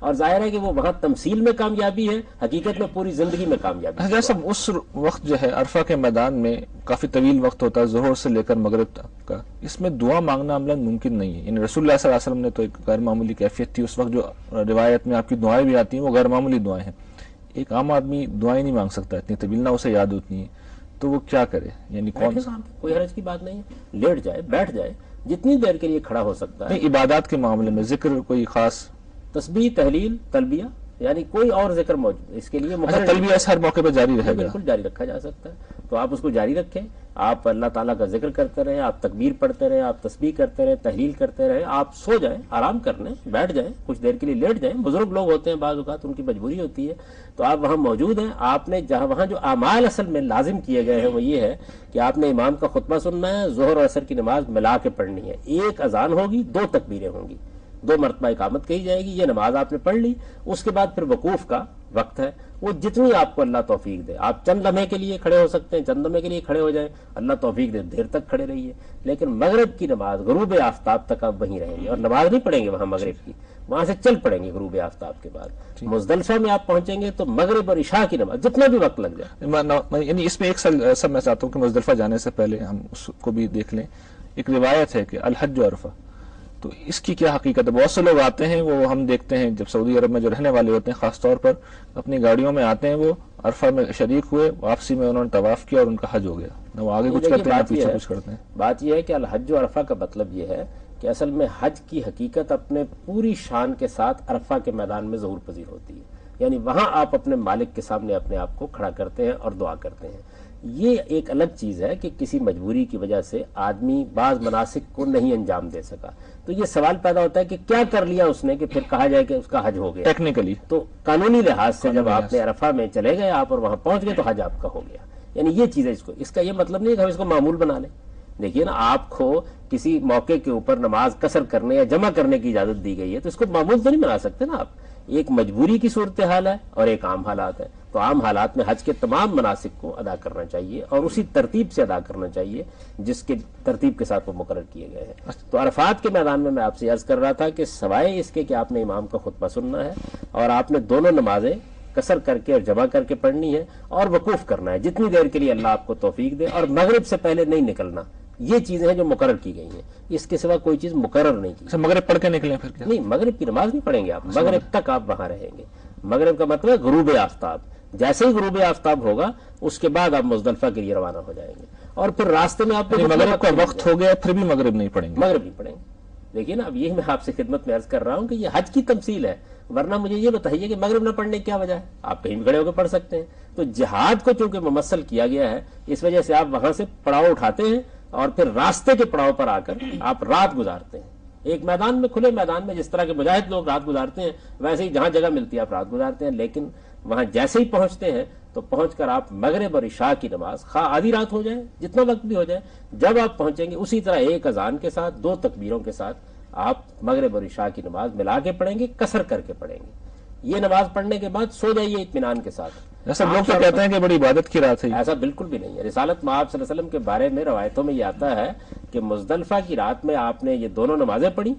اور ظاہر ہے کہ وہ وہاں تمثیل میں کامیابی ہے، حقیقت میں پوری زندگی میں کامیابی ہے۔ جیسا اس وقت جو ہے عرفہ کے میدان میں کافی طویل وقت ہوتا ہے، ظہر سے لے کر مغرب تک کا، اس میں دعا مانگنا عملاً ممکن نہیں ہے۔ یعنی رسول اللہ صلی اللہ علیہ وسلم نے تو ایک غیر معمولی کیفیت تھی اس وقت، جو روایت میں آپ کی دعائیں بھی آتی ہیں وہ غیر معمولی دعائیں ہیں۔ ایک عام آدمی دعائیں نہیں مانگ سکتا اتنی طویل، نہ اسے یاد ہوتی ہیں، تو وہ کیا کرے؟ یعنی کون سا؟ کوئی حرج کی بات نہیں ہے، لیٹ جائے، بیٹھ جائے، جتنی دیر کے لیے کھڑا ہو سکتا ہے۔ عبادات کے معاملے میں ذکر کوئی خاص تسبیح، تحلیل، تلبیہ، یعنی کوئی اور ذکر موجود اس کے لیے مقرر تلبیہ ہر موقع پہ جاری رہے گا؟ بالکل جاری رکھا جا سکتا ہے، تو آپ اس کو جاری رکھیں، آپ اللہ تعالیٰ کا ذکر کرتے رہیں، آپ تکبیر پڑھتے رہیں، آپ تسبیح کرتے رہیں، تحلیل کرتے رہیں، آپ سو جائیں، آرام کر لیں، بیٹھ جائیں، کچھ دیر کے لیے لیٹ جائیں۔ بزرگ لوگ ہوتے ہیں، بعض اوقات ان کی مجبوری ہوتی ہے، تو آپ وہاں موجود ہیں۔ آپ نے وہاں جو اعمال اصل میں لازم کیے گئے ہیں وہ یہ ہے کہ آپ نے امام کا خطبہ سننا ہے، ظہر اور عصر کی نماز ملا کے پڑھنی ہے، ایک اذان ہوگی، 2 تکبیریں ہوں گی، 2 مرتبہ اقامت کہی جائے گی، یہ نماز آپ نے پڑھ لی۔ اس کے بعد پھر وقوف کا وقت ہے، وہ جتنی آپ کو اللہ توفیق دے، آپ چند لمحے کے لیے کھڑے ہو سکتے ہیں، چند لمحے کے لیے کھڑے ہو جائیں، اللہ توفیق دے دیر تک کھڑے رہیے، لیکن مغرب کی نماز غروب آفتاب تک آپ وہیں رہیں گے، اور نماز نہیں پڑھیں گے وہاں مغرب کی، وہاں سے چل پڑیں گے غروب آفتاب کے بعد۔ مزدلفہ میں آپ پہنچیں گے تو مغرب اور عشاء کی نماز جتنا بھی وقت لگ جائے۔ یعنی اس میں ایک سب میں چاہتا ہوں کہ مزدلفہ جانے سے پہلے ہم اس کو بھی دیکھ لیں۔ ایک روایت ہے کہ الحج عرفہ، تو اس کی کیا حقیقت ہے؟ بہت سے لوگ آتے ہیں، وہ ہم دیکھتے ہیں جب سعودی عرب میں جو رہنے والے ہوتے ہیں خاص طور پر، اپنی گاڑیوں میں آتے ہیں، وہ عرفہ میں شریک ہوئے، واپسی میں انہوں نے طواف کیا اور ان کا حج ہو گیا، نہ وہ آگے کچھ کرتے ہیں نہ پیچھے کچھ کرتے ہیں۔ بات یہ ہے کہ الحج و عرفہ کا مطلب یہ ہے کہ اصل میں حج کی حقیقت اپنے پوری شان کے ساتھ عرفہ کے میدان میں ظہور پذیر ہوتی ہے، یعنی وہاں آپ اپنے مالک کے سامنے اپنے آپ کو کھڑا کرتے ہیں اور دعا کرتے ہیں۔ یہ ایک الگ چیز ہے کہ کسی مجبوری کی وجہ سے آدمی بعض مناسک کو نہیں انجام دے سکا، تو یہ سوال پیدا ہوتا ہے کہ کیا کر لیا اس نے کہ پھر کہا جائے کہ اس کا حج ہو گیا ٹیکنیکلی؟ تو قانونی لحاظ سے جب آپ نے عرفہ میں چلے گئے آپ اور وہاں پہنچ گئے تو حج آپ کا ہو گیا، یعنی یہ چیز ہے۔ اس کا یہ مطلب نہیں کہ ہم اس کو معمول بنا لیں۔ دیکھیے نا، آپ کو کسی موقع کے اوپر نماز قصر کرنے یا جمع کرنے کی اجازت دی گئی ہے، تو اس کو معمول تو نہیں بنا سکتے نا آپ۔ ایک مجبوری کی صورتحال ہے اور ایک عام حالات ہے، تو عام حالات میں حج کے تمام مناسک کو ادا کرنا چاہیے اور اسی ترتیب سے ادا کرنا چاہیے جس کے ترتیب کے ساتھ وہ مقرر کیے گئے ہیں۔ تو عرفات کے میدان میں آپ سے عرض کر رہا تھا کہ سوائے اس کے کہ آپ نے امام کا خطبہ سننا ہے اور آپ نے دونوں نمازیں قصر کر کے اور جمع کر کے پڑھنی ہے اور وقوف کرنا ہے جتنی دیر کے لیے اللہ آپ کو توفیق دے، اور مغرب سے پہلے نہیں نکلنا۔ یہ چیزیں ہیں جو مقرر کی گئی ہیں، اس کے سوا کوئی چیز مقرر نہیں کی۔ مغرب پڑھ کے نکلیں پھر کیا؟ نہیں، مغرب کی نماز نہیں پڑھیں گے آپ، مغرب تک آپ وہاں رہیں گے۔ مغرب کا مطلب ہے غروب آفتاب، جیسے ہی غروب آفتاب ہوگا اس کے بعد آپ مزدلفہ کے لیے روانہ ہو جائیں گے، اور پھر راستے میں آپ مغرب کا وقت ہو گیا پھر بھی مغرب نہیں پڑھیں گے؟ مغرب نہیں پڑھیں گے۔ دیکھیے نا، اب یہی میں آپ سے خدمت میں عرض کر رہا ہوں کہ یہ حج کی تمثیل ہے، ورنہ مجھے یہ بتائیے کہ مغرب نہ پڑھنے کی کیا وجہ ہے؟ آپ کہیں بھی کھڑے ہو کے پڑھ سکتے ہیں۔ تو جہاد کو چونکہ ممثل کیا گیا ہے، اس وجہ سے آپ وہاں سے پڑاؤ اٹھاتے ہیں اور پھر راستے کے پڑاؤ پر آ کر آپ رات گزارتے ہیں۔ ایک میدان میں، کھلے میدان میں جس طرح کے مجاہد لوگ رات گزارتے ہیں، ویسے ہی جہاں جگہ ملتی ہے آپ رات گزارتے ہیں، لیکن وہاں جیسے ہی پہنچتے ہیں تو پہنچ کر آپ مغرب اور عشاء کی نماز، خواہ آدھی رات ہو جائے، جتنا وقت بھی ہو جائے، جب آپ پہنچیں گے اسی طرح ایک اذان کے ساتھ 2 تکبیروں کے ساتھ آپ مغرب اور عشاء کی نماز ملا کے پڑھیں گے، قصر کر کے پڑھیں گے۔ یہ نماز پڑھنے کے بعد سو جائیے اطمینان کے ساتھ۔ ایسا لوگ تو کہتے ہیں کہ بڑی عبادت کی رات ہے، ایسا بالکل بھی نہیں ہے۔ رسالت مآب صلی اللہ علیہ وسلم کے بارے میں روایتوں میں یہ آتا ہے کہ مزدلفہ کی رات میں آپ نے یہ دونوں نمازیں پڑھی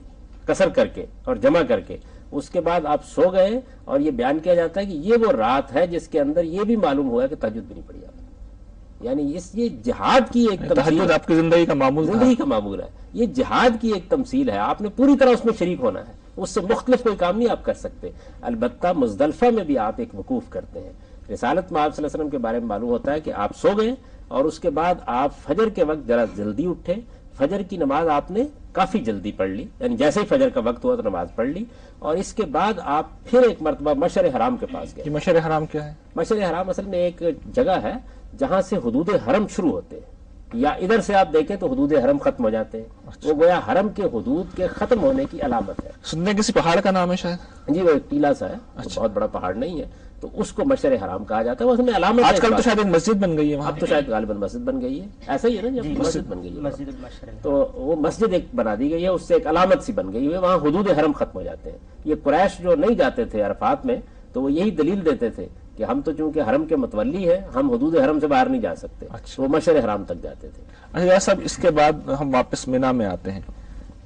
قصر کر کے اور جمع کر کے، اس کے بعد آپ سو گئے، اور یہ بیان کیا جاتا ہے کہ یہ وہ رات ہے جس کے اندر یہ بھی معلوم ہوا کہ تہجد بھی نہیں پڑھی آپ نے۔ یعنی یہ جہاد کی ایک تہجد آپ کی زندگی کا معمول تھا، زندگی کا معمول ہے، یہ جہاد کی ایک تمثیل ہے، آپ نے پوری طرح اس میں شریک ہونا ہے، اس سے مختلف کوئی کام نہیں آپ کر سکتے۔ البتہ مزدلفہ میں بھی آپ ایک وقوف کرتے ہیں۔ رسالت مآب صلی اللہ علیہ وسلم کے بارے میں معلوم ہوتا ہے کہ آپ سو گئے اور اس کے بعد آپ فجر کے وقت ذرا جلدی اٹھے، فجر کی نماز آپ نے کافی جلدی پڑھ لی، یعنی جیسے ہی فجر کا وقت ہوا تو نماز پڑھ لی، اور اس کے بعد آپ پھر ایک مرتبہ مشعر حرام کے پاس گئے۔ مشعر حرام کیا ہے؟ مشعر حرام اصل میں ایک جگہ ہے جہاں سے حدود حرم شروع ہوتے ہیں، یا ادھر سے آپ دیکھیں تو حدود حرم ختم ہو جاتے ہیں، وہ گویا حرم کے حدود کے ختم ہونے کی علامت ہے۔ سننے کسی پہاڑ کا نام ہے شاید؟ جی، وہ ایک ٹیلا سا ہے، بہت بڑا پہاڑ نہیں ہے، تو اس کو مشعر حرام کہا جاتا ہے، اس میں علامت ہے۔ آج کل تو شاید ایک مسجد بن گئی ہے وہاں، اب تو شاید غالباً مسجد بن گئی ہے، ایسا ہی ہے نا، جب مسجد بن گئی ہے تو وہ مسجد ایک بنا دی گئی ہے، اس سے ایک علامت سی بن گئی ہے، وہاں حدود حرم ختم ہو جاتے ہیں۔ یہ قریش جو نہیں جاتے تھے عرفات میں تو وہ یہی دلیل دیتے تھے کہ ہم تو چونکہ حرم کے متولی ہیں، ہم حدود حرم سے باہر نہیں جا سکتے، تو وہ مشعر حرام تک جاتے تھے۔ اچھا صاحب، اس کے بعد ہم واپس مینا میں آتے ہیں،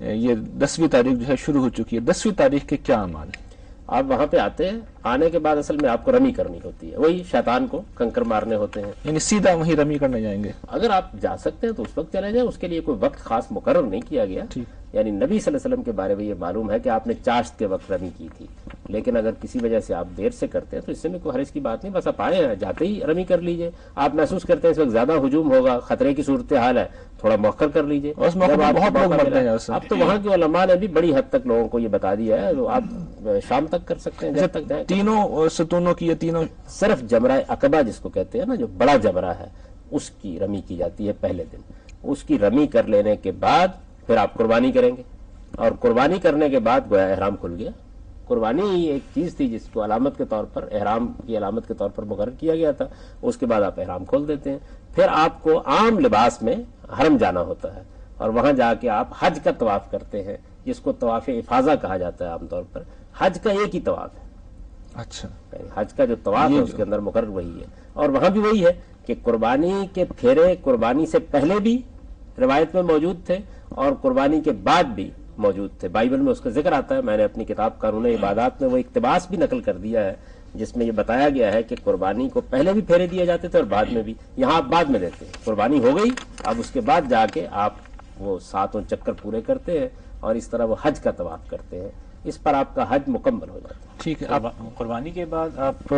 یہ 10ویں تاریخ جو ہے شروع ہو چکی ہے، 10ویں تاریخ کے کیا اعمال ہیں؟ آپ وہاں پہ آتے ہیں, آنے کے بعد اصل میں آپ کو رمی کرنی ہوتی ہے, وہی شیطان کو کنکر مارنے ہوتے ہیں. یعنی سیدھا وہیں رمی کرنے جائیں گے؟ اگر آپ جا سکتے ہیں تو اس وقت چلے جائیں, اس کے لیے کوئی وقت خاص مقرر نہیں کیا گیا. یعنی نبی صلی اللہ علیہ وسلم کے بارے میں یہ معلوم ہے کہ آپ نے چاشت کے وقت رمی کی تھی, لیکن اگر کسی وجہ سے آپ دیر سے کرتے ہیں تو اس سے میں کوئی حرج کی بات نہیں, بس آپ آئے ہیں, جاتے ہی رمی کر لیجئے. آپ محسوس کرتے ہیں اس وقت زیادہ ہجوم ہوگا, خطرے کی صورتحال ہے, تھوڑا مؤخر کر لیجئے. اب تو وہاں کے علماء نے بھی بڑی حد تک لوگوں کو یہ بتا دیا ہے, آپ شام تک کر سکتے ہیں, جب تک جائیں. تینوں ستونوں کی, یہ تینوں صرف جمرہ عقبہ جس کو کہتے ہیں نا, جو بڑا جمرہ ہے, اس کی رمی کی جاتی ہے پہلے دن. اس کی رمی کر لینے کے بعد پھر آپ قربانی کریں گے, اور قربانی کرنے کے بعد گویا احرام کھل گیا. قربانی ایک چیز تھی جس کو علامت کے طور پر, احرام کی علامت کے طور پر مقرر کیا گیا تھا. اس کے بعد آپ احرام کھول دیتے ہیں. پھر آپ کو عام لباس میں حرم جانا ہوتا ہے, اور وہاں جا کے آپ حج کا طواف کرتے ہیں, جس کو طواف افاضہ کہا جاتا ہے عام طور پر. حج کا ایک ہی طواف ہے. اچھا, حج کا جو طواف ہے اس کے اندر مقرر وہی ہے. اور وہاں بھی وہی ہے کہ قربانی کے پھیرے قربانی سے پہلے بھی روایت میں موجود تھے, اور قربانی کے بعد بھی موجود تھے. بائبل میں اس کا ذکر آتا ہے. میں نے اپنی کتاب قانون عبادات میں وہ اقتباس بھی نقل کر دیا ہے, جس میں یہ بتایا گیا ہے کہ قربانی کو پہلے بھی پھیرے دیے جاتے تھے اور بعد میں بھی. یہاں آپ بعد میں دیتے ہیں, قربانی ہو گئی, اب اس کے بعد جا کے آپ وہ 7 چکر پورے کرتے ہیں, اور اس طرح وہ حج کا طواف کرتے ہیں. اس پر آپ کا حج مکمل ہو جاتا ہے. ٹھیک ہے. آپ قربانی کے بعد آپ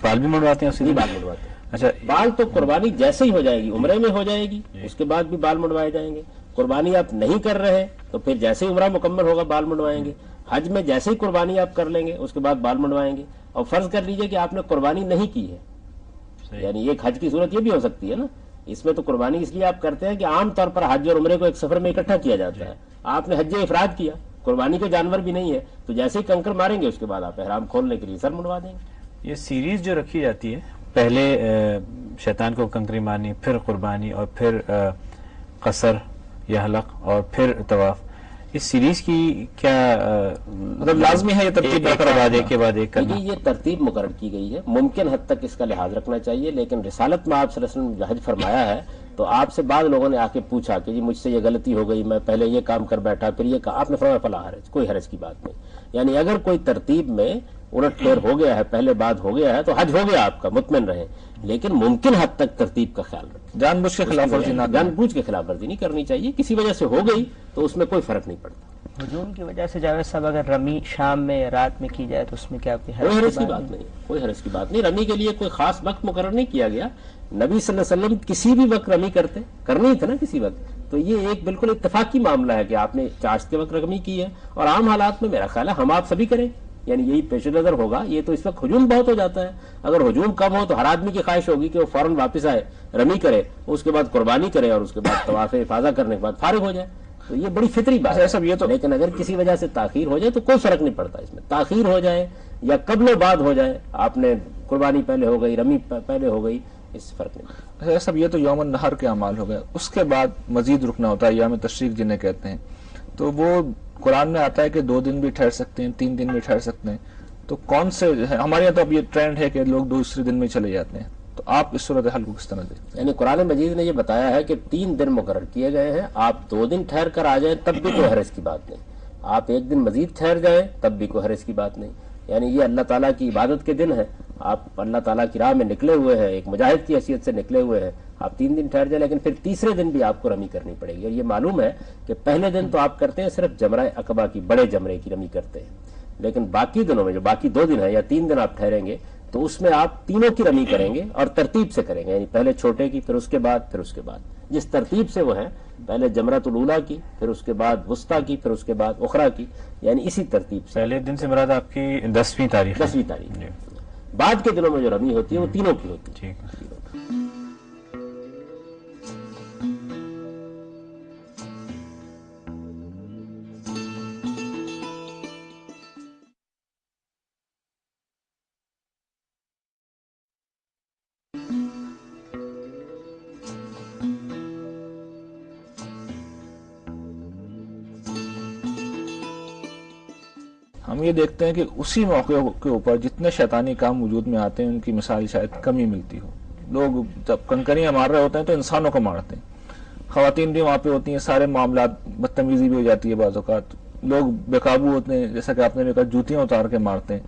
بال بھی منڈواتے ہیں؟ نہیں, بال منڈواتے ہیں. اچھا, بال تو قربانی جیسے ہی ہو جائے گی, عمرے میں ہو جائے گی, اس کے بعد بھی بال منڈوائے جائیں گے. قربانی آپ نہیں کر رہے تو پھر جیسے ہی عمرہ مکمل ہوگا بال منڈوائیں گے. حج میں جیسے ہی قربانی آپ کر لیں گے اس کے بعد بال منڈوائیں گے. اور فرض کر لیجئے کہ آپ نے قربانی نہیں کی ہے, یعنی ایک حج کی صورت یہ بھی ہو سکتی ہے نا, اس میں تو قربانی اس لیے آپ کرتے ہیں کہ عام طور پر حج اور عمرے کو ایک سفر میں اکٹھا کیا جاتا ہے. آپ نے حج افراد کیا, قربانی کے جانور بھی نہیں ہے, تو جیسے ہی کنکر ماریں گے اس کے بعد آپ احرام کھولنے کے لیے سر منڈوا دیں گے. یہ سیریز جو رکھی جاتی ہے, پہلے شیطان کو کنکری مارنی, پھر قربانی, اور پھر قصر یا حلق, اور پھر طواف, اس سیریز کی کیا مطلب لازمی ہے یہ ترتیب ایک کے بعد ایک کرنا؟ یہ ترتیب مقرر کی گئی ہے. ممکن حد تک اس کا لحاظ رکھنا چاہیے, لیکن رسالت میں آپ صلی اللہ علیہ وسلم نے حج فرمایا ہے تو آپ سے بعض لوگوں نے آ کے پوچھا کہ جی مجھ سے یہ غلطی ہو گئی, میں پہلے یہ کام کر بیٹھا, پھر یہ کہا. آپ نے فرمایا فلا حرج, کوئی حرج کی بات نہیں. یعنی اگر کوئی ترتیب میں الٹ پھیر ہو گیا ہے, پہلے بعد ہو گیا ہے, تو حج ہو گیا آپ کا, مطمئن رہیں. لیکن ممکن حد تک ترتیب کا خیال رکھیں, جان بوجھ کے خلاف ورزی نہ, جان بوجھ کے خلاف ورزی نہیں کرنی چاہیے. کسی وجہ سے ہو گئی تو اس میں کوئی فرق نہیں پڑتا. ہجوم کی وجہ سے جاوید صاحب اگر رمی شام میں یا رات میں کی جائے تو اس میں کیا کوئی حرج کی بات نہیں؟ کوئی حرج کی بات نہیں. رمی کے لیے کوئی خاص وقت مقرر نہیں کیا گیا. نبی صلی اللہ علیہ وسلم کسی بھی وقت رمی کرنی تھا نا کسی وقت, تو یہ ایک بالکل اتفاقی معاملہ ہے کہ آپ نے چاشت کے وقت رمی کی ہے, اور عام حالات میں میرا خیال ہے ہم آپ سبھی کریں, یعنی یہی پیش نظر ہوگا. یہ تو اس وقت ہجوم بہت ہو جاتا ہے, اگر ہجوم کم ہو تو ہر آدمی کی خواہش ہوگی کہ وہ فوراً واپس آئے, رمی کرے, اس کے بعد قربانی کرے, اور اس کے بعد طواف افاضہ کرنے کے بعد فارغ ہو جائے. تو یہ بڑی فطری بات ہے. یہ تو لیکن اگر کسی وجہ سے تاخیر ہو جائے تو کوئی فرق نہیں پڑتا. اس میں تاخیر ہو جائے یا قبل و بعد ہو جائے, آپ نے قربانی پہلے ہو گئی, رمی پہلے ہو گئی, اس سے فرق نہیں پڑتا. سب یہ تو یوم النحر کے اعمال ہو گئے. اس کے بعد مزید رکنا ہوتا ہے, ایام تشریق جنہیں کہتے ہیں, تو وہ قرآن میں آتا ہے کہ 2 دن بھی ٹھہر سکتے ہیں, 3 دن بھی ٹھہر سکتے ہیں. تو کون سے, ہمارے یہاں تو اب یہ ٹرینڈ ہے کہ لوگ دوسرے دن میں چلے جاتے ہیں, تو آپ اس صورتحال کو کس طرح دیکھتے ہیں؟ یعنی قرآن مجید نے یہ بتایا ہے کہ 3 دن مقرر کیے گئے ہیں, آپ 2 دن ٹھہر کر آ جائیں تب بھی کوئی حرج کی بات نہیں, آپ 1 دن مزید ٹھہر جائیں تب بھی کوئی حرج کی بات نہیں. یعنی یہ اللہ تعالیٰ کی عبادت کے دن ہے, آپ اللہ تعالیٰ کی راہ میں نکلے ہوئے ہیں, ایک مجاہد کی حیثیت سے نکلے ہوئے ہیں, آپ 3 دن ٹھہر جائیں, لیکن پھر تیسرے دن بھی آپ کو رمی کرنی پڑے گی. اور یہ معلوم ہے کہ پہلے دن تو آپ کرتے ہیں صرف جمرہ عقبہ کی, بڑے جمرے کی رمی کرتے ہیں, لیکن باقی دنوں میں جو باقی 2 دن ہیں یا 3 دن آپ ٹھہریں گے تو اس میں آپ تینوں کی رمی کریں گے, اور ترتیب سے کریں گے. یعنی پہلے چھوٹے کی, پھر اس کے بعد جس ترتیب سے وہ ہیں, پہلے جمرۃ الاولیٰ کی, پھر اس کے بعد وسطیٰ کی, پھر اس کے بعد اخریٰ کی, یعنی اسی ترتیب سے. پہلے دن سے مراد آپ کی 10ویں تاریخ. بعد کے دنوں میں جو رمی ہوتی ہے وہ تینوں کی ہوتی ہے. ٹھیک ہے. ہم یہ دیکھتے ہیں کہ اسی موقع کے اوپر جتنے شیطانی کام وجود میں آتے ہیں ان کی مثال شاید کمی ملتی ہو. لوگ جب کنکریاں مار رہے ہوتے ہیں تو انسانوں کو مارتے ہیں, خواتین بھی وہاں پہ ہوتی ہیں, سارے معاملات بدتمیزی بھی ہو جاتی ہے بعض اوقات, لوگ بے قابو ہوتے ہیں، جیسا کہ آپ نے بھی کہا جوتیاں اتار کے مارتے ہیں،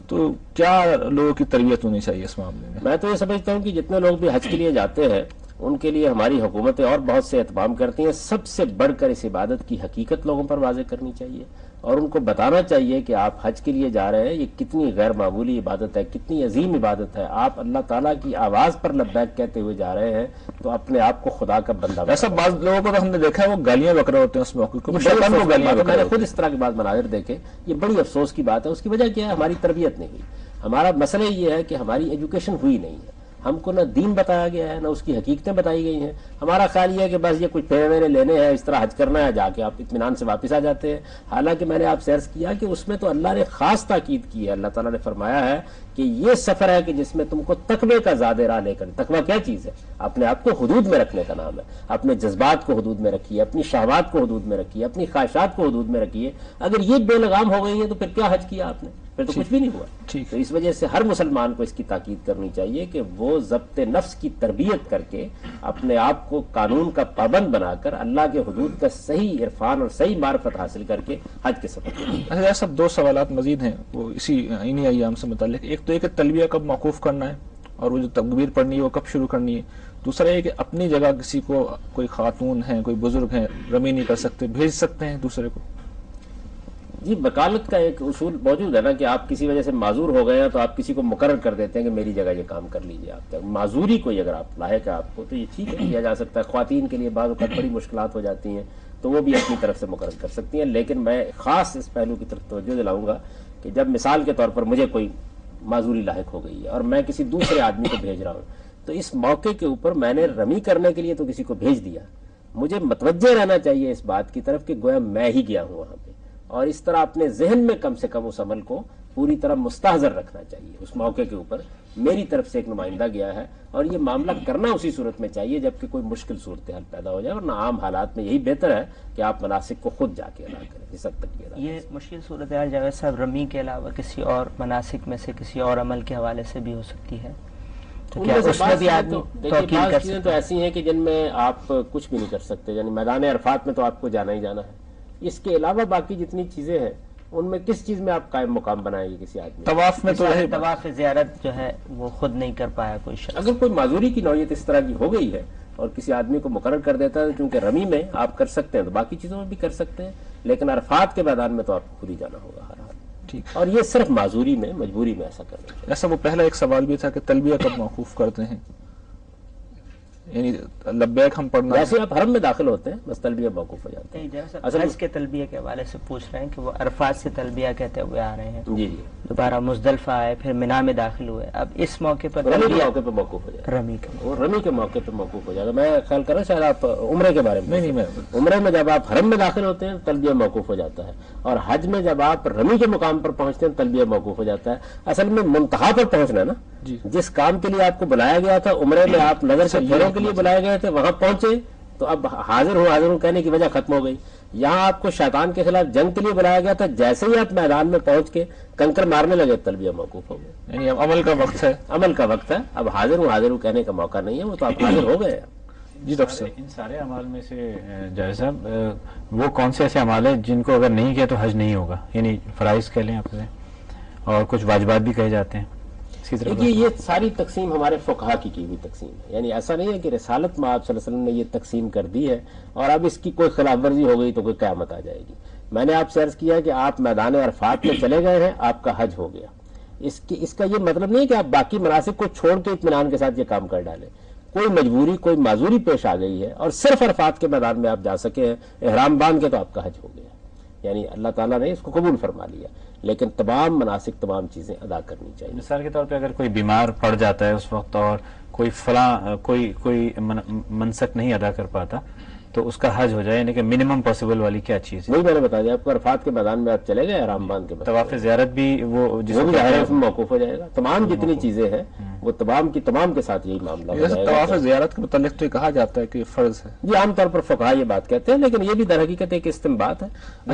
تو کیا لوگوں کی تربیت ہونی چاہیے اس معاملے میں؟ میں تو یہ سمجھتا ہوں کہ جتنے لوگ بھی حج کے لیے جاتے ہیں ان کے لیے ہماری حکومتیں اور بہت سے اہتمام کرتی ہیں. سب سے بڑھ کر اس عبادت کی حقیقت لوگوں پر واضح کرنی چاہیے اور ان کو بتانا چاہیے کہ آپ حج کے لیے جا رہے ہیں، یہ کتنی غیر معمولی عبادت ہے، کتنی عظیم عبادت ہے. آپ اللہ تعالیٰ کی آواز پر لبیک کہتے ہوئے جا رہے ہیں تو اپنے آپ کو خدا کا بندہ بنا. ایسا بعض لوگوں کو تو ہم نے دیکھا ہے وہ گالیاں بک رہے ہوتے ہیں اس موقع کو، شیطان کو گالیاں بک میں رہے نے ہوتے خود اس طرح کے بعض مناظر دیکھے. یہ بڑی افسوس کی بات ہے. اس کی وجہ کیا ہے؟ ہماری تربیت نہیں ہوئی. ہمارا مسئلہ یہ ہے کہ ہماری ایجوکیشن ہوئی نہیں ہے. ہم کو نہ دین بتایا گیا ہے، نہ اس کی حقیقتیں بتائی گئی ہیں. ہمارا خیال یہ ہے کہ بس یہ کچھ پھیرے ویرے لینے ہیں، اس طرح حج کرنا ہے، جا کے آپ اطمینان سے واپس آ جاتے ہیں. حالانکہ میں نے آپ سے عرض کیا کہ اس میں تو اللہ نے خاص تاکید کی ہے. اللہ تعالیٰ نے فرمایا ہے کہ یہ سفر ہے کہ جس میں تم کو تقوی کا زیادہ راہ لے کر. تقوی کیا چیز ہے؟ اپنے آپ کو حدود میں رکھنے کا نام ہے. اپنے جذبات کو حدود میں رکھیے، اپنی شہوات کو حدود میں رکھیے، اپنی خواہشات کو حدود میں رکھیے. اگر یہ بے لگام ہو گئی ہے تو پھر کیا حج کیا آپ نے؟ پھر تو کچھ بھی نہیں ہوا. تو اس وجہ سے ہر مسلمان کو اس کی تاکید کرنی چاہیے کہ وہ ضبط نفس کی تربیت کر کے اپنے آپ کو قانون کا پابند بنا کر اللہ کے حدود کا صحیح عرفان اور صحیح معرفت حاصل کر کے حج کے سفر کریں. اچھا سب دو سوالات مزید ہیں وہ انہی ایام سے متعلق. ایک تو یہ کہ تلبیہ کب موقوف کرنا ہے اور وہ جو تکبیر پڑھنی ہے وہ کب شروع کرنی ہے. دوسرا یہ کہ اپنی جگہ کسی کو، کوئی خاتون ہیں، کوئی بزرگ ہیں، رمی نہیں کر سکتے، بھیج سکتے ہیں دوسرے کو؟ جی، وکالت کا ایک اصول موجود ہے نا کہ آپ کسی وجہ سے معذور ہو گئے ہیں تو آپ کسی کو مقرر کر دیتے ہیں کہ میری جگہ یہ کام کر لیجیے. آپ معذوری کوئی اگر آپ لاحق ہے آپ کو تو یہ ٹھیک ہے، کیا جا سکتا ہے. خواتین کے لیے بعض اوقات بڑی مشکلات ہو جاتی ہیں تو وہ بھی اپنی طرف سے مقرر کر سکتی ہیں. لیکن میں خاص اس پہلو کی طرف توجہ دلاؤں گا کہ جب مثال کے طور پر مجھے کوئی معذوری لاحق ہو گئی ہے اور میں کسی دوسرے آدمی کو بھیج رہا ہوں تو اس موقع کے اوپر میں نے رمی کرنے کے لیے تو کسی کو بھیج دیا. مجھے متوجہ رہنا چاہیے اس بات کی طرف کہ گویا میں ہی گیا ہوں وہاں پہ، اور اس طرح اپنے ذہن میں کم سے کم اس عمل کو پوری طرح مستحضر رکھنا چاہیے. اس موقع کے اوپر میری طرف سے ایک نمائندہ گیا ہے اور یہ معاملہ کرنا اسی صورت میں چاہیے جبکہ کوئی مشکل صورتحال پیدا ہو جائے، ورنہ عام حالات میں یہی بہتر ہے کہ آپ مناسک کو خود جا کے ادا کریں. اس حد تک یہ مشکل صورتحال جاوید صاحب رمی کے علاوہ کسی اور مناسک میں سے کسی اور عمل کے حوالے سے بھی ہو سکتی ہے؟ تو کیا اس میں بھی آدمی توکیل کر چیزیں تو ایسی ہیں کہ جن میں آپ کچھ بھی نہیں کر سکتے. یعنی میدان عرفات میں تو آپ کو جانا ہی جانا ہے. اس کے علاوہ باقی جتنی چیزیں ہیں ان میں کس چیز میں آپ قائم مقام بنائیں گے کسی آدمی؟ طواف میں تو طواف زیارت جو ہے وہ خود نہیں کر پایا کوئی شخص. اگر کوئی معذوری کی نوعیت اس طرح کی ہو گئی ہے اور کسی آدمی کو مقرر کر دیتا ہے کیونکہ رمی میں آپ کر سکتے ہیں تو باقی چیزوں میں بھی کر سکتے ہیں، لیکن عرفات کے میدان میں تو آپ کو خود ہی جانا ہوگا ہر حال. ٹھیک. اور یہ صرف معذوری میں، مجبوری میں ایسا کرنا چاہیے. ایسا وہ پہلا ایک سوال بھی تھا کہ تلبیہ کب موقوف کرتے ہیں، یعنی لبیک ہم پڑھنا ویسے آپ حرم میں داخل ہوتے ہیں بس تلبیہ موقوف ہو جاتا ہے. حج کے تلبیہ کے حوالے سے پوچھ رہے ہیں کہ وہ عرفات سے تلبیہ کہتے ہوئے آ رہے ہیں، جی جی، دوبارہ مزدلفہ آئے، پھر مینا میں داخل ہوئے، اب اس موقع پر رمی کے موقع پہ موقوف ہو جائے گا. رمی کے موقع پہ موقوف ہو جائے گا. میں خیال کر رہا ہوں شاید آپ عمرے کے بارے میں. نہیں، عمرے میں جب آپ حرم میں داخل ہوتے ہیں تلبیہ موقوف ہو جاتا ہے، اور حج میں جب آپ رمی کے مقام پر پہنچتے ہیں تلبیہ موقوف ہو جاتا ہے. اصل میں منتہا پر پہنچنا ہے نا، جس کام کے لیے آپ کو بلایا گیا تھا عمرے میں، آپ نظر سے پھیروں کے لیے بلائے گئے تھے، وہاں پہنچے تو اب حاضر ہوں کہنے کی وجہ ختم ہو گئی. یہاں آپ کو شیطان کے خلاف جنگ کے لیے بلایا گیا تھا، جیسے ہی آپ میدان میں پہنچ کے کنکر مارنے لگے تلبیہ موقوف ہو گئے. یعنی اب عمل کا وقت ہے، عمل کا وقت ہے. اب حاضر ہوں کہنے کا موقع نہیں ہے، وہ تو آپ حاضر ہو گئے. جی ڈاکٹر صاحب، ان سارے اعمال میں سے جاوید صاحب وہ کون سے ایسے اعمال ہیں جن کو اگر نہیں کیا تو حج نہیں ہوگا؟ یعنی فرائض کہہ لیں آپ سے اور کچھ واجبات بھی کہے جاتے ہیں. دیکھیے یہ ساری تقسیم ہمارے فقہا کی ہوئی تقسیم ہے. یعنی ایسا نہیں ہے کہ رسالت میں آپ صلی اللہ علیہ وسلم نے یہ تقسیم کر دی ہے اور اب اس کی کوئی خلاف ورزی ہو گئی تو کوئی قیامت آ جائے گی. میں نے آپ سے عرض کیا کہ آپ میدان عرفات میں چلے گئے ہیں، آپ کا حج ہو گیا. اس کا یہ مطلب نہیں ہے کہ آپ باقی مناسک کو چھوڑ کے اطمینان کے ساتھ یہ کام کر ڈالیں. کوئی مجبوری، کوئی معذوری پیش آ گئی ہے اور صرف عرفات کے میدان میں آپ جا سکے ہیں، احرام باندھ کے، تو آپ کا حج ہو گیا. یعنی اللہ تعالیٰ نے اس کو قبول فرما لیا، لیکن تمام مناسک، تمام چیزیں ادا کرنی چاہیے. مثال کے طور پہ اگر کوئی بیمار پڑ جاتا ہے اس وقت اور کوئی منسک نہیں ادا کر پاتا تو اس کا حج ہو جائے، یعنی کہ منیمم پاسبل والی کیا چیز ہے؟ وہی میں نے بتا دیا آپ کو. عرفات کے میدان میں آپ چلے گئے احرام باندھ کے، طواف زیارت بھی وہ جس میں موقوف ہو جائے گا. تمام جتنی چیزیں ہیں وہ تمام کی تمام کے ساتھ یہی معاملہ ہو جائے گا. طواف زیارت کے متعلق تو کہا جاتا ہے کہ فرض ہے. جی عام طور پر فقہا یہ بات کہتے ہیں، لیکن یہ بھی در حقیقت ایک استنباط ہے.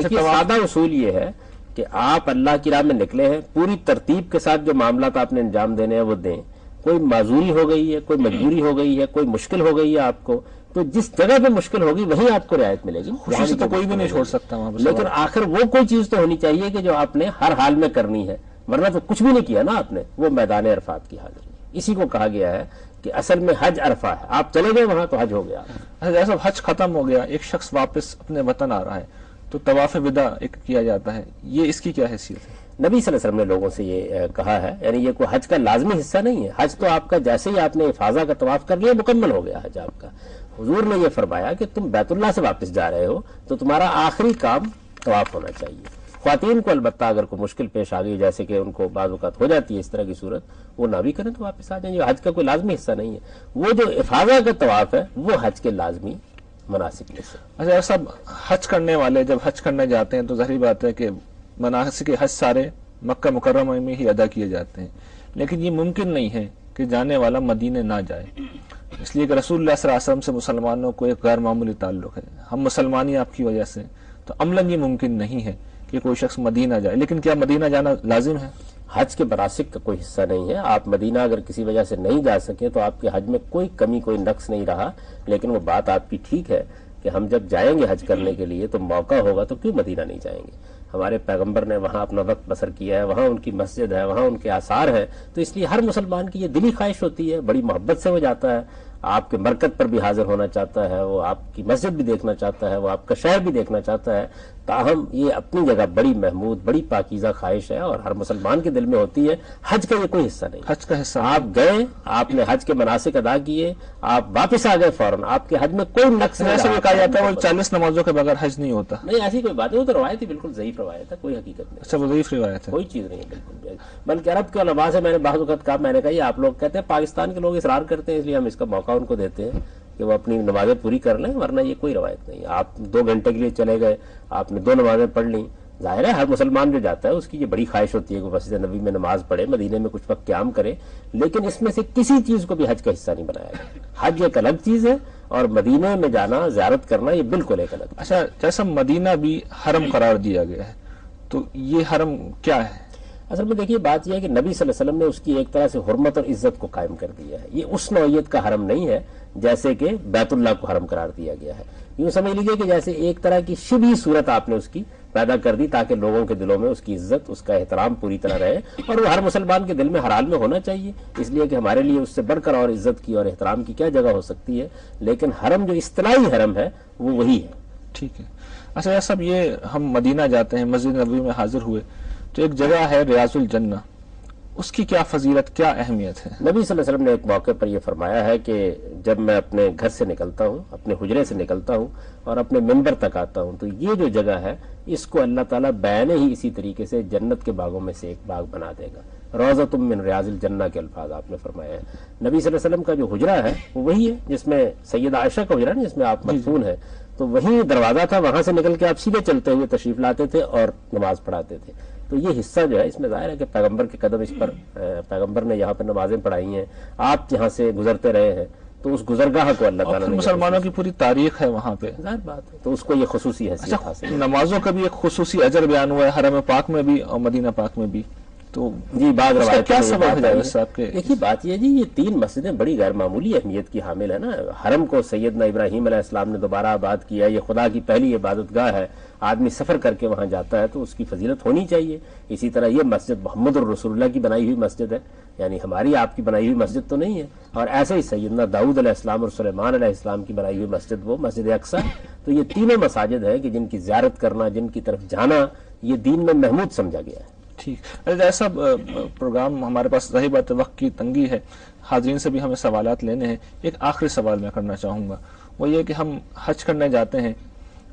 سادہ اصول یہ ہے کہ آپ اللہ کی راہ میں نکلے ہیں، پوری ترتیب کے ساتھ جو معاملات آپ نے انجام دینے ہیں وہ دیں. کوئی معذوری ہو گئی ہے، کوئی مجبوری ہو گئی ہے، کوئی مشکل ہو گئی ہے آپ کو، تو جس جگہ پہ مشکل ہوگی وہیں آپ کو رعایت ملے گی. خوشی سے تو کوئی بھی نہیں چھوڑ سکتا وہاں پہ. لیکن آخر وہ کوئی چیز تو ہونی چاہیے کہ جو آپ نے ہر حال میں کرنی ہے, ورنہ تو کچھ بھی نہیں کیا نا آپ نے. وہ میدان عرفات کی حاضری, اسی کو کہا گیا ہے کہ اصل میں حج عرفہ ہے. آپ چلے گئے وہاں تو حج ہو گیا. جیسا حج ختم ہو گیا, ایک شخص واپس اپنے وطن آ رہا ہے تو طواف وداع ایک کیا جاتا ہے, یہ اس کی کیا حیثیت ہے؟ نبی صلی اللہ علیہ وسلم نے لوگوں سے یہ کہا ہے, یعنی یہ کوئی حج کا لازمی حصہ نہیں ہے. حج تو آپ کا جیسے ہی آپ نے افاضہ کا طواف کر لیا مکمل ہو گیا حج آپ کا. حضور نے یہ فرمایا کہ تم بیت اللہ سے واپس جا رہے ہو تو تمہارا آخری کام طواف ہونا چاہیے. خواتین کو البتہ اگر کوئی مشکل پیش آ گئی, جیسے کہ ان کو بعض اوقات ہو جاتی ہے اس طرح کی صورت, وہ نہ بھی کریں تو واپس آ جائیں. یہ حج کا کوئی لازمی حصہ نہیں ہے. وہ جو افاضہ کا طواف ہے وہ حج کے لازمی مناسک میں سے. اچھا سب حج کرنے والے جب حج کرنے جاتے ہیں تو ظاہری بات ہے کہ مناسک حج سارے مکہ مکرمہ میں ہی ادا کیے جاتے ہیں, لیکن یہ ممکن نہیں ہے کہ جانے والا مدینے نہ جائے, اس لیے کہ رسول اللہ صلی اللہ علیہ وسلم سے مسلمانوں کو ایک غیر معمولی تعلق ہے. ہم مسلمانی آپ کی وجہ سے, تو عملاً یہ ممکن نہیں ہے کہ کوئی شخص مدینہ جائے. لیکن کیا مدینہ جانا لازم ہے؟ حج کے مناسک کا کوئی حصہ نہیں ہے. آپ مدینہ اگر کسی وجہ سے نہیں جا سکے تو آپ کے حج میں کوئی کمی کوئی نقص نہیں رہا. لیکن وہ بات آپ کی ٹھیک ہے کہ ہم جب جائیں گے حج کرنے کے لیے تو موقع ہوگا تو کیوں مدینہ نہیں جائیں گے. ہمارے پیغمبر نے وہاں اپنا وقت بسر کیا ہے, وہاں ان کی مسجد ہے, وہاں ان کے آثار ہیں, تو اس لیے ہر مسلمان کی یہ دلی خواہش ہوتی ہے, بڑی محبت سے وہ جاتا ہے, آپ کے مرکز پر بھی حاضر ہونا چاہتا ہے, وہ آپ کی مسجد بھی دیکھنا چاہتا ہے, وہ آپ کا شہر بھی دیکھنا چاہتا ہے. تاہم یہ اپنی جگہ بڑی محمود بڑی پاکیزہ خواہش ہے اور ہر مسلمان کے دل میں ہوتی ہے. حج کا یہ کوئی حصہ نہیں. حج کا حصہ آپ گئے, آپ نے حج کے مناسک ادا کیے, آپ واپس آ گئے فوراً, آپ کے حج میں کوئی نقص نہیں. ایسا بھی کہا جاتا ہے وہ 40 نمازوں کے بغیر حج نہیں ہوتا. نہیں, ایسی کوئی بات نہیں, وہ تو روایت ہی بالکل ضعیف روایت ہے, کوئی حقیقت نہیں. اچھا وہ ضعیف روایت ہے, کوئی چیز نہیں ہے بالکل بھی. بلکہ عرب کے علماء سے میں نے بعض وقت کہا, میں نے کہا یہ آپ لوگ کہتے ہیں پاکستان کے لوگ اصرار کرتے ہیں اس لیے ہم اس کا موقع ان کو دیتے ہیں کہ وہ اپنی نمازیں پوری کر لیں, ورنہ یہ کوئی روایت نہیں. آپ 2 گھنٹے کے لیے چلے گئے, آپ نے 2 نمازیں پڑھ لیں. ظاہر ہے ہر مسلمان جو جاتا ہے اس کی یہ بڑی خواہش ہوتی ہے کہ مسجد نبی میں نماز پڑھے, مدینے میں کچھ وقت قیام کرے, لیکن اس میں سے کسی چیز کو بھی حج کا حصہ نہیں بنایا گیا. حج ایک الگ چیز ہے اور مدینے میں جانا زیارت کرنا یہ بالکل ایک الگ. اچھا جیسا مدینہ بھی حرم قرار دیا گیا ہے تو یہ حرم کیا ہے؟ اصل میں دیکھیے بات یہ ہے کہ نبی صلی اللہ علیہ وسلم نے اس کی ایک طرح سے حرمت اور عزت کو قائم کر دیا ہے. یہ اس نوعیت کا حرم نہیں ہے جیسے کہ بیت اللہ کو حرم قرار دیا گیا ہے. یوں سمجھ لیجیے کہ جیسے ایک طرح کی شبھی صورت آپ نے اس کی پیدا کر دی تاکہ لوگوں کے دلوں میں اس کی عزت اس کا احترام پوری طرح رہے, اور وہ ہر مسلمان کے دل میں ہر حال میں ہونا چاہیے, اس لیے کہ ہمارے لیے اس سے بڑھ کر اور عزت کی اور احترام کی کیا جگہ ہو سکتی ہے. لیکن حرم جو اصطلاحی حرم ہے وہ وہی ہے. ٹھیک ہے. اچھا سب یہ ہم مدینہ جاتے ہیں, مسجد نبوی میں حاضر ہوئے تو ایک جگہ ہے ریاض الجنہ, اس کی کیا فضیلت کیا اہمیت ہے؟ نبی صلی اللہ علیہ وسلم نے ایک موقع پر یہ فرمایا ہے کہ جب میں اپنے گھر سے نکلتا ہوں, اپنے حجرے سے نکلتا ہوں اور اپنے منبر تک آتا ہوں تو یہ جو جگہ ہے اس کو اللہ تعالیٰ بیان ہی اسی طریقے سے جنت کے باغوں میں سے ایک باغ بنا دے گا. روضۃ من ریاض الجنہ کے الفاظ آپ نے فرمایا ہے. نبی صلی اللہ علیہ وسلم کا جو حجرہ ہے وہ وہی ہے جس میں سیدہ عائشہ کا حجرہ جس میں آپ مدفون ہیں, تو وہی دروازہ تھا, وہاں سے نکل کے آپ سیدھے چلتے ہوئے تشریف لاتے تھے اور نماز پڑھاتے تھے. تو یہ حصہ جو ہے اس میں ظاہر ہے کہ پیغمبر کے قدم اس پر, پیغمبر نے یہاں پر نمازیں پڑھائی ہیں, آپ یہاں سے گزرتے رہے ہیں, تو اس گزرگاہ کو اللہ تعالیٰ نے, مسلمانوں کی پوری تاریخ ہے وہاں پہ, ظاہر بات ہے, تو اس کو یہ خصوصی حیثیت حاصل. نمازوں کا بھی ایک خصوصی اجر بیان ہوا ہے حرم پاک میں بھی اور مدینہ پاک میں بھی. تو جی بعض روایت کیا سبب ہے صاحب کے؟ دیکھیے بات یہ جی, یہ 3 مسجدیں بڑی غیر معمولی اہمیت کی حامل ہے نا. حرم کو سیدنا ابراہیم علیہ السلام نے دوبارہ آباد کیا, یہ خدا کی پہلی عبادت گاہ ہے, آدمی سفر کر کے وہاں جاتا ہے تو اس کی فضیلت ہونی چاہیے. اسی طرح یہ مسجد محمد الرسول اللہ کی بنائی ہوئی مسجد ہے, یعنی ہماری آپ کی بنائی ہوئی مسجد تو نہیں ہے. اور ایسے ہی سیدنا داؤد علیہ السلام اور سلیمان علیہ السلام کی بنائی ہوئی مسجد وہ مسجد اقصی. تو یہ تینوں مساجد ہیں کہ جن کی زیارت کرنا, جن کی طرف جانا یہ دین میں محمود سمجھا گیا ہے. ٹھیک. ایسا پروگرام ہمارے پاس ظاہر بات وقت کی تنگی ہے, حاضرین سے بھی ہمیں سوالات لینے ہیں. ایک آخری سوال میں کرنا چاہوں گا, وہ یہ کہ ہم حج کرنے جاتے ہیں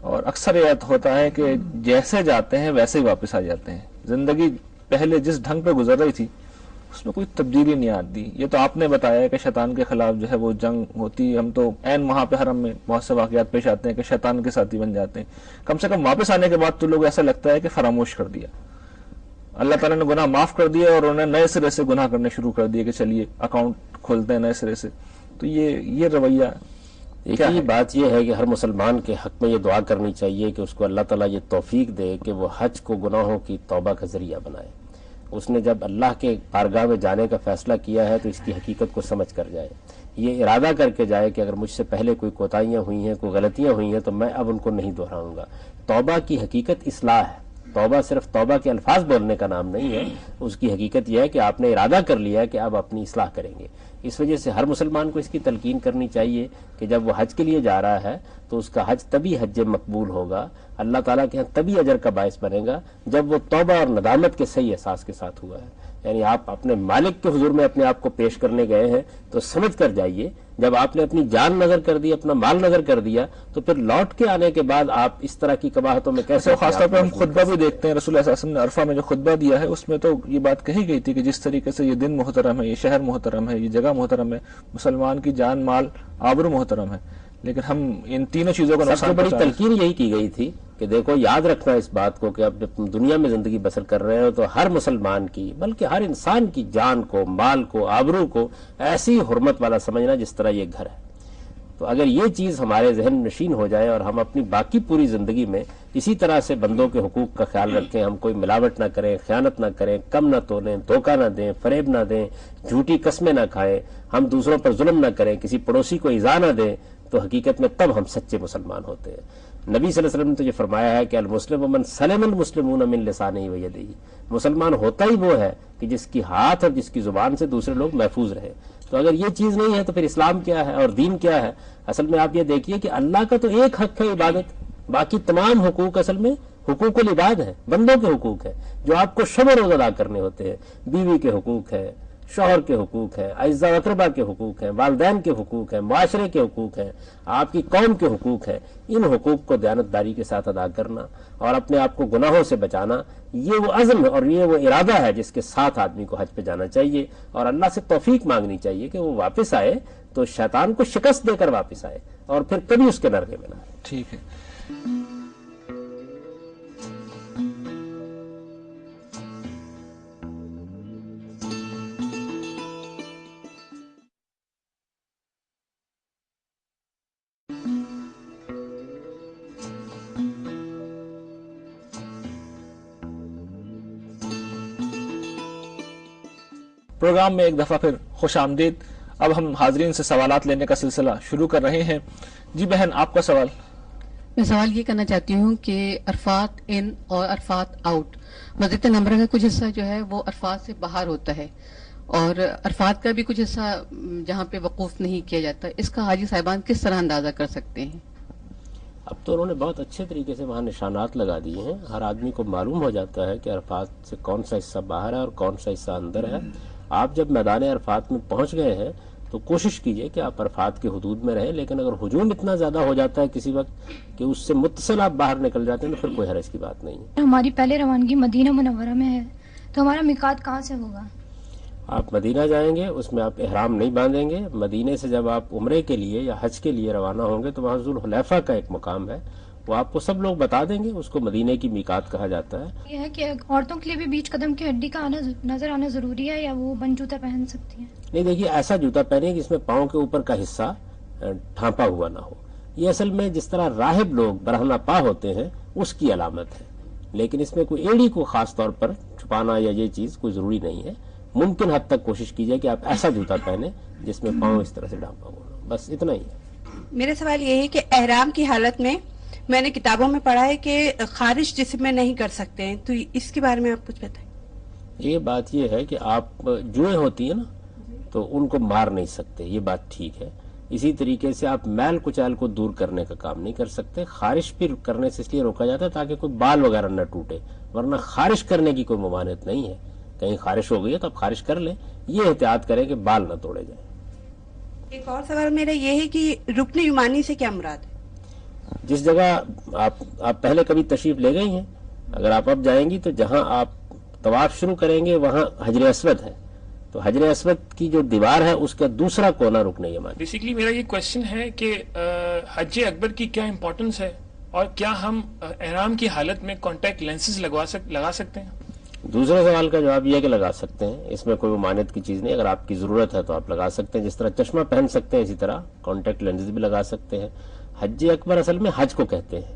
اور اکثر یہ ہوتا ہے کہ جیسے جاتے ہیں ویسے ہی واپس آ جاتے ہیں. زندگی پہلے جس ڈھنگ پہ گزر رہی تھی اس میں کوئی تبدیلی نہیں آتی. یہ تو آپ نے بتایا کہ شیطان کے خلاف جو ہے وہ جنگ ہوتی, ہم تو عین وہاں پہ حرم میں بہت سے واقعات پیش آتے ہیں کہ شیطان کے ساتھی بن جاتے ہیں. کم سے کم واپس آنے کے بعد تو لوگ ایسا لگتا ہے کہ فراموش کر دیا, اللہ تعالیٰ نے گناہ معاف کر دیا اور انہیں نئے سرے سے گناہ کرنے شروع کر دیے کہ چلیے اکاؤنٹ کھولتے ہیں نئے سرے سے. تو یہ رویہ ایک بات یہ ہے کہ ہر مسلمان کے حق میں یہ دعا کرنی چاہیے کہ اس کو اللہ تعالیٰ یہ توفیق دے کہ وہ حج کو گناہوں کی توبہ کا ذریعہ بنائے. اس نے جب اللہ کے بارگاہ میں جانے کا فیصلہ کیا ہے تو اس کی حقیقت کو سمجھ کر جائے. یہ ارادہ کر کے جائے کہ اگر مجھ سے پہلے کوئی کوتاہیاں ہوئی ہیں، کوئی غلطیاں ہوئی ہیں، تو میں اب ان کو نہیں دہراؤں گا۔ توبہ کی حقیقت اصلاح ہے، توبہ صرف توبہ کے الفاظ بولنے کا نام نہیں ہے، اس کی حقیقت یہ ہے کہ آپ نے ارادہ کر لیا ہے کہ آپ اپنی اصلاح کریں گے۔ اس وجہ سے ہر مسلمان کو اس کی تلقین کرنی چاہیے کہ جب وہ حج کے لیے جا رہا ہے تو اس کا حج تبھی حج مقبول ہوگا، اللہ تعالیٰ کے ہاں تبھی اجر کا باعث بنے گا جب وہ توبہ اور ندامت کے صحیح احساس کے ساتھ ہوا ہے۔ یعنی آپ اپنے مالک کے حضور میں اپنے آپ کو پیش کرنے گئے ہیں تو سمجھ کر جائیے، جب آپ نے اپنی جان نظر کر دی، اپنا مال نظر کر دیا، تو پھر لوٹ کے آنے کے بعد آپ اس طرح کی قباحتوں میں کیسے؟ خاص طور پہ ہم خطبہ بھی دیکھتے ہیں، رسول اللہ صلی اللہ علیہ وسلم نے عرفہ میں جو خطبہ دیا ہے اس میں تو یہ بات کہی گئی تھی کہ جس طریقے سے یہ دن محترم ہے، یہ شہر محترم ہے، یہ جگہ محترم ہے، مسلمان کی جان مال آبرو محترم ہے، لیکن ہم ان تینوں چیزوں کو سب سے بڑی تلقین یہی کی گئی تھی کہ دیکھو یاد رکھنا اس بات کو کہ اب جب تم دنیا میں زندگی بسر کر رہے ہو تو ہر مسلمان کی بلکہ ہر انسان کی جان کو، مال کو، آبرو کو ایسی حرمت والا سمجھنا جس طرح یہ گھر ہے۔ تو اگر یہ چیز ہمارے ذہن نشین ہو جائے اور ہم اپنی باقی پوری زندگی میں اسی طرح سے بندوں کے حقوق کا خیال رکھیں، ہم کوئی ملاوٹ نہ کریں، خیانت نہ کریں، کم نہ تولیں، دھوکہ نہ دیں، فریب نہ دیں، جھوٹی قسمیں نہ کھائیں، ہم دوسروں پر ظلم نہ کریں، کسی پڑوسی کو ایذا نہ دیں، تو حقیقت میں تب ہم سچے مسلمان ہوتے ہیں۔ نبی صلی اللہ علیہ وسلم نے تو یہ فرمایا ہے کہ المسلم من سلم المسلمون من لسانہ و یدہ، مسلمان ہوتا ہی وہ ہے کہ جس کی ہاتھ اور جس کی زبان سے دوسرے لوگ محفوظ رہے۔ تو اگر یہ چیز نہیں ہے تو پھر اسلام کیا ہے اور دین کیا ہے؟ اصل میں آپ یہ دیکھیے کہ اللہ کا تو ایک حق ہے عبادت، باقی تمام حقوق اصل میں حقوق العباد ہیں، بندوں کے حقوق ہیں جو آپ کو شب و روز ادا کرنے ہوتے ہیں۔ بیوی کے حقوق ہیں، شوہر کے حقوق ہیں، اعزاء و اقربا کے حقوق ہیں، والدین کے حقوق ہیں، معاشرے کے حقوق ہیں، آپ کی قوم کے حقوق ہیں۔ ان حقوق کو دیانتداری کے ساتھ ادا کرنا اور اپنے آپ کو گناہوں سے بچانا، یہ وہ عزم اور یہ وہ ارادہ ہے جس کے ساتھ آدمی کو حج پہ جانا چاہیے اور اللہ سے توفیق مانگنی چاہیے کہ وہ واپس آئے تو شیطان کو شکست دے کر واپس آئے اور پھر کبھی اس کے نرغے میں نہ آئے۔ ٹھیک ہے۔ پروگرام میں ایک دفعہ پھر خوش آمدید۔ اب ہم حاضرین سے سوالات لینے کا سلسلہ شروع کر رہے ہیں۔ جی بہن، آپ کا سوال؟ میں سوال یہ کرنا چاہتی ہوں کہ عرفات ان اور عرفات آؤٹ، مسجد نمرہ کا کچھ حصہ جو ہے وہ عرفات سے باہر ہوتا ہے اور عرفات کا بھی کچھ حصہ جہاں پہ وقوف نہیں کیا جاتا، اس کا حاجی صاحبان کس طرح اندازہ کر سکتے ہیں؟ اب تو انہوں نے بہت اچھے طریقے سے وہاں نشانات لگا دیے ہیں، ہر آدمی کو معلوم ہو جاتا ہے کہ عرفات سے کون سا حصہ باہر ہے اور کون سا حصہ اندر ہے۔ آپ جب میدان عرفات میں پہنچ گئے ہیں تو کوشش کیجئے کہ آپ عرفات کے حدود میں رہیں، لیکن اگر ہجوم اتنا زیادہ ہو جاتا ہے کسی وقت کہ اس سے متصل آپ باہر نکل جاتے ہیں تو پھر کوئی حرج کی بات نہیں ہے۔ ہماری پہلے روانگی مدینہ منورہ میں ہے تو ہمارا میقات کہاں سے ہوگا؟ آپ مدینہ جائیں گے، اس میں آپ احرام نہیں باندھیں گے۔ مدینے سے جب آپ عمرے کے لیے یا حج کے لیے روانہ ہوں گے تو وہاں ذوالحلیفہ کا ایک مقام ہے، وہ آپ کو سب لوگ بتا دیں گے، اس کو مدینے کی میقات کہا جاتا ہے۔ یہ ہے کہ عورتوں کے لیے بھی بیچ قدم کی ہڈی کا نظر آنا ضروری ہے یا وہ بند جوتا پہن سکتی ہیں؟ نہیں، دیکھیے ایسا جوتا پہنے کہ اس میں پاؤں کے اوپر کا حصہ ڈھانپا ہوا نہ ہو۔ یہ اصل میں جس طرح راہب لوگ برہنہ پا ہوتے ہیں اس کی علامت ہے، لیکن اس میں کوئی ایڑی کو خاص طور پر چھپانا یا یہ چیز کوئی ضروری نہیں ہے۔ ممکن حد تک کوشش کیجئے کہ آپ ایسا جوتا پہنے جس میں پاؤں اس طرح سے ڈھانپا ہوا ہو، بس اتنا ہی ہے۔ میرا سوال یہ ہے کہ احرام کی حالت میں نے کتابوں میں پڑھا ہے کہ خارج جسم میں نہیں کر سکتے ہیں، تو اس کے بارے میں آپ کچھ بتائیں۔ یہ بات یہ ہے کہ آپ جوئیں ہوتی ہیں نا تو ان کو مار نہیں سکتے، یہ بات ٹھیک ہے۔ اسی طریقے سے آپ میل کچیل کو دور کرنے کا کام نہیں کر سکتے۔ خارش بھی کرنے سے اس لیے روکا جاتا ہے تاکہ کوئی بال وغیرہ نہ ٹوٹے، ورنہ خارش کرنے کی کوئی ممانعت نہیں ہے۔ کہیں خارش ہو گئی ہے تو آپ خارش کر لیں، یہ احتیاط کریں کہ بال نہ توڑے جائیں۔ ایک اور سوال میرا یہ ہے کہ رکن یمانی سے کیا مراد ہے؟ جس جگہ آپ پہلے کبھی تشریف لے گئی ہیں، اگر آپ اب جائیں گی تو جہاں آپ طواف شروع کریں گے وہاں حجر اسود ہے، تو حجر اسود کی جو دیوار ہے اس کا دوسرا کونا رکن یمانی۔ بیسیکلی میرا یہ کوشچن ہے کہ حج اکبر کی کیا امپورٹنس ہے اور کیا ہم احرام کی حالت میں کانٹیکٹ لینسز لگا سکتے ہیں؟ دوسرے سوال کا جواب یہ ہے کہ لگا سکتے ہیں، اس میں کوئی ممانعت کی چیز نہیں۔ اگر آپ کی ضرورت ہے تو آپ لگا سکتے ہیں، جس طرح چشمہ پہن سکتے ہیں اسی طرح کانٹیکٹ لینسز بھی لگا سکتے ہیں۔ حج اکبر اصل میں حج کو کہتے ہیں،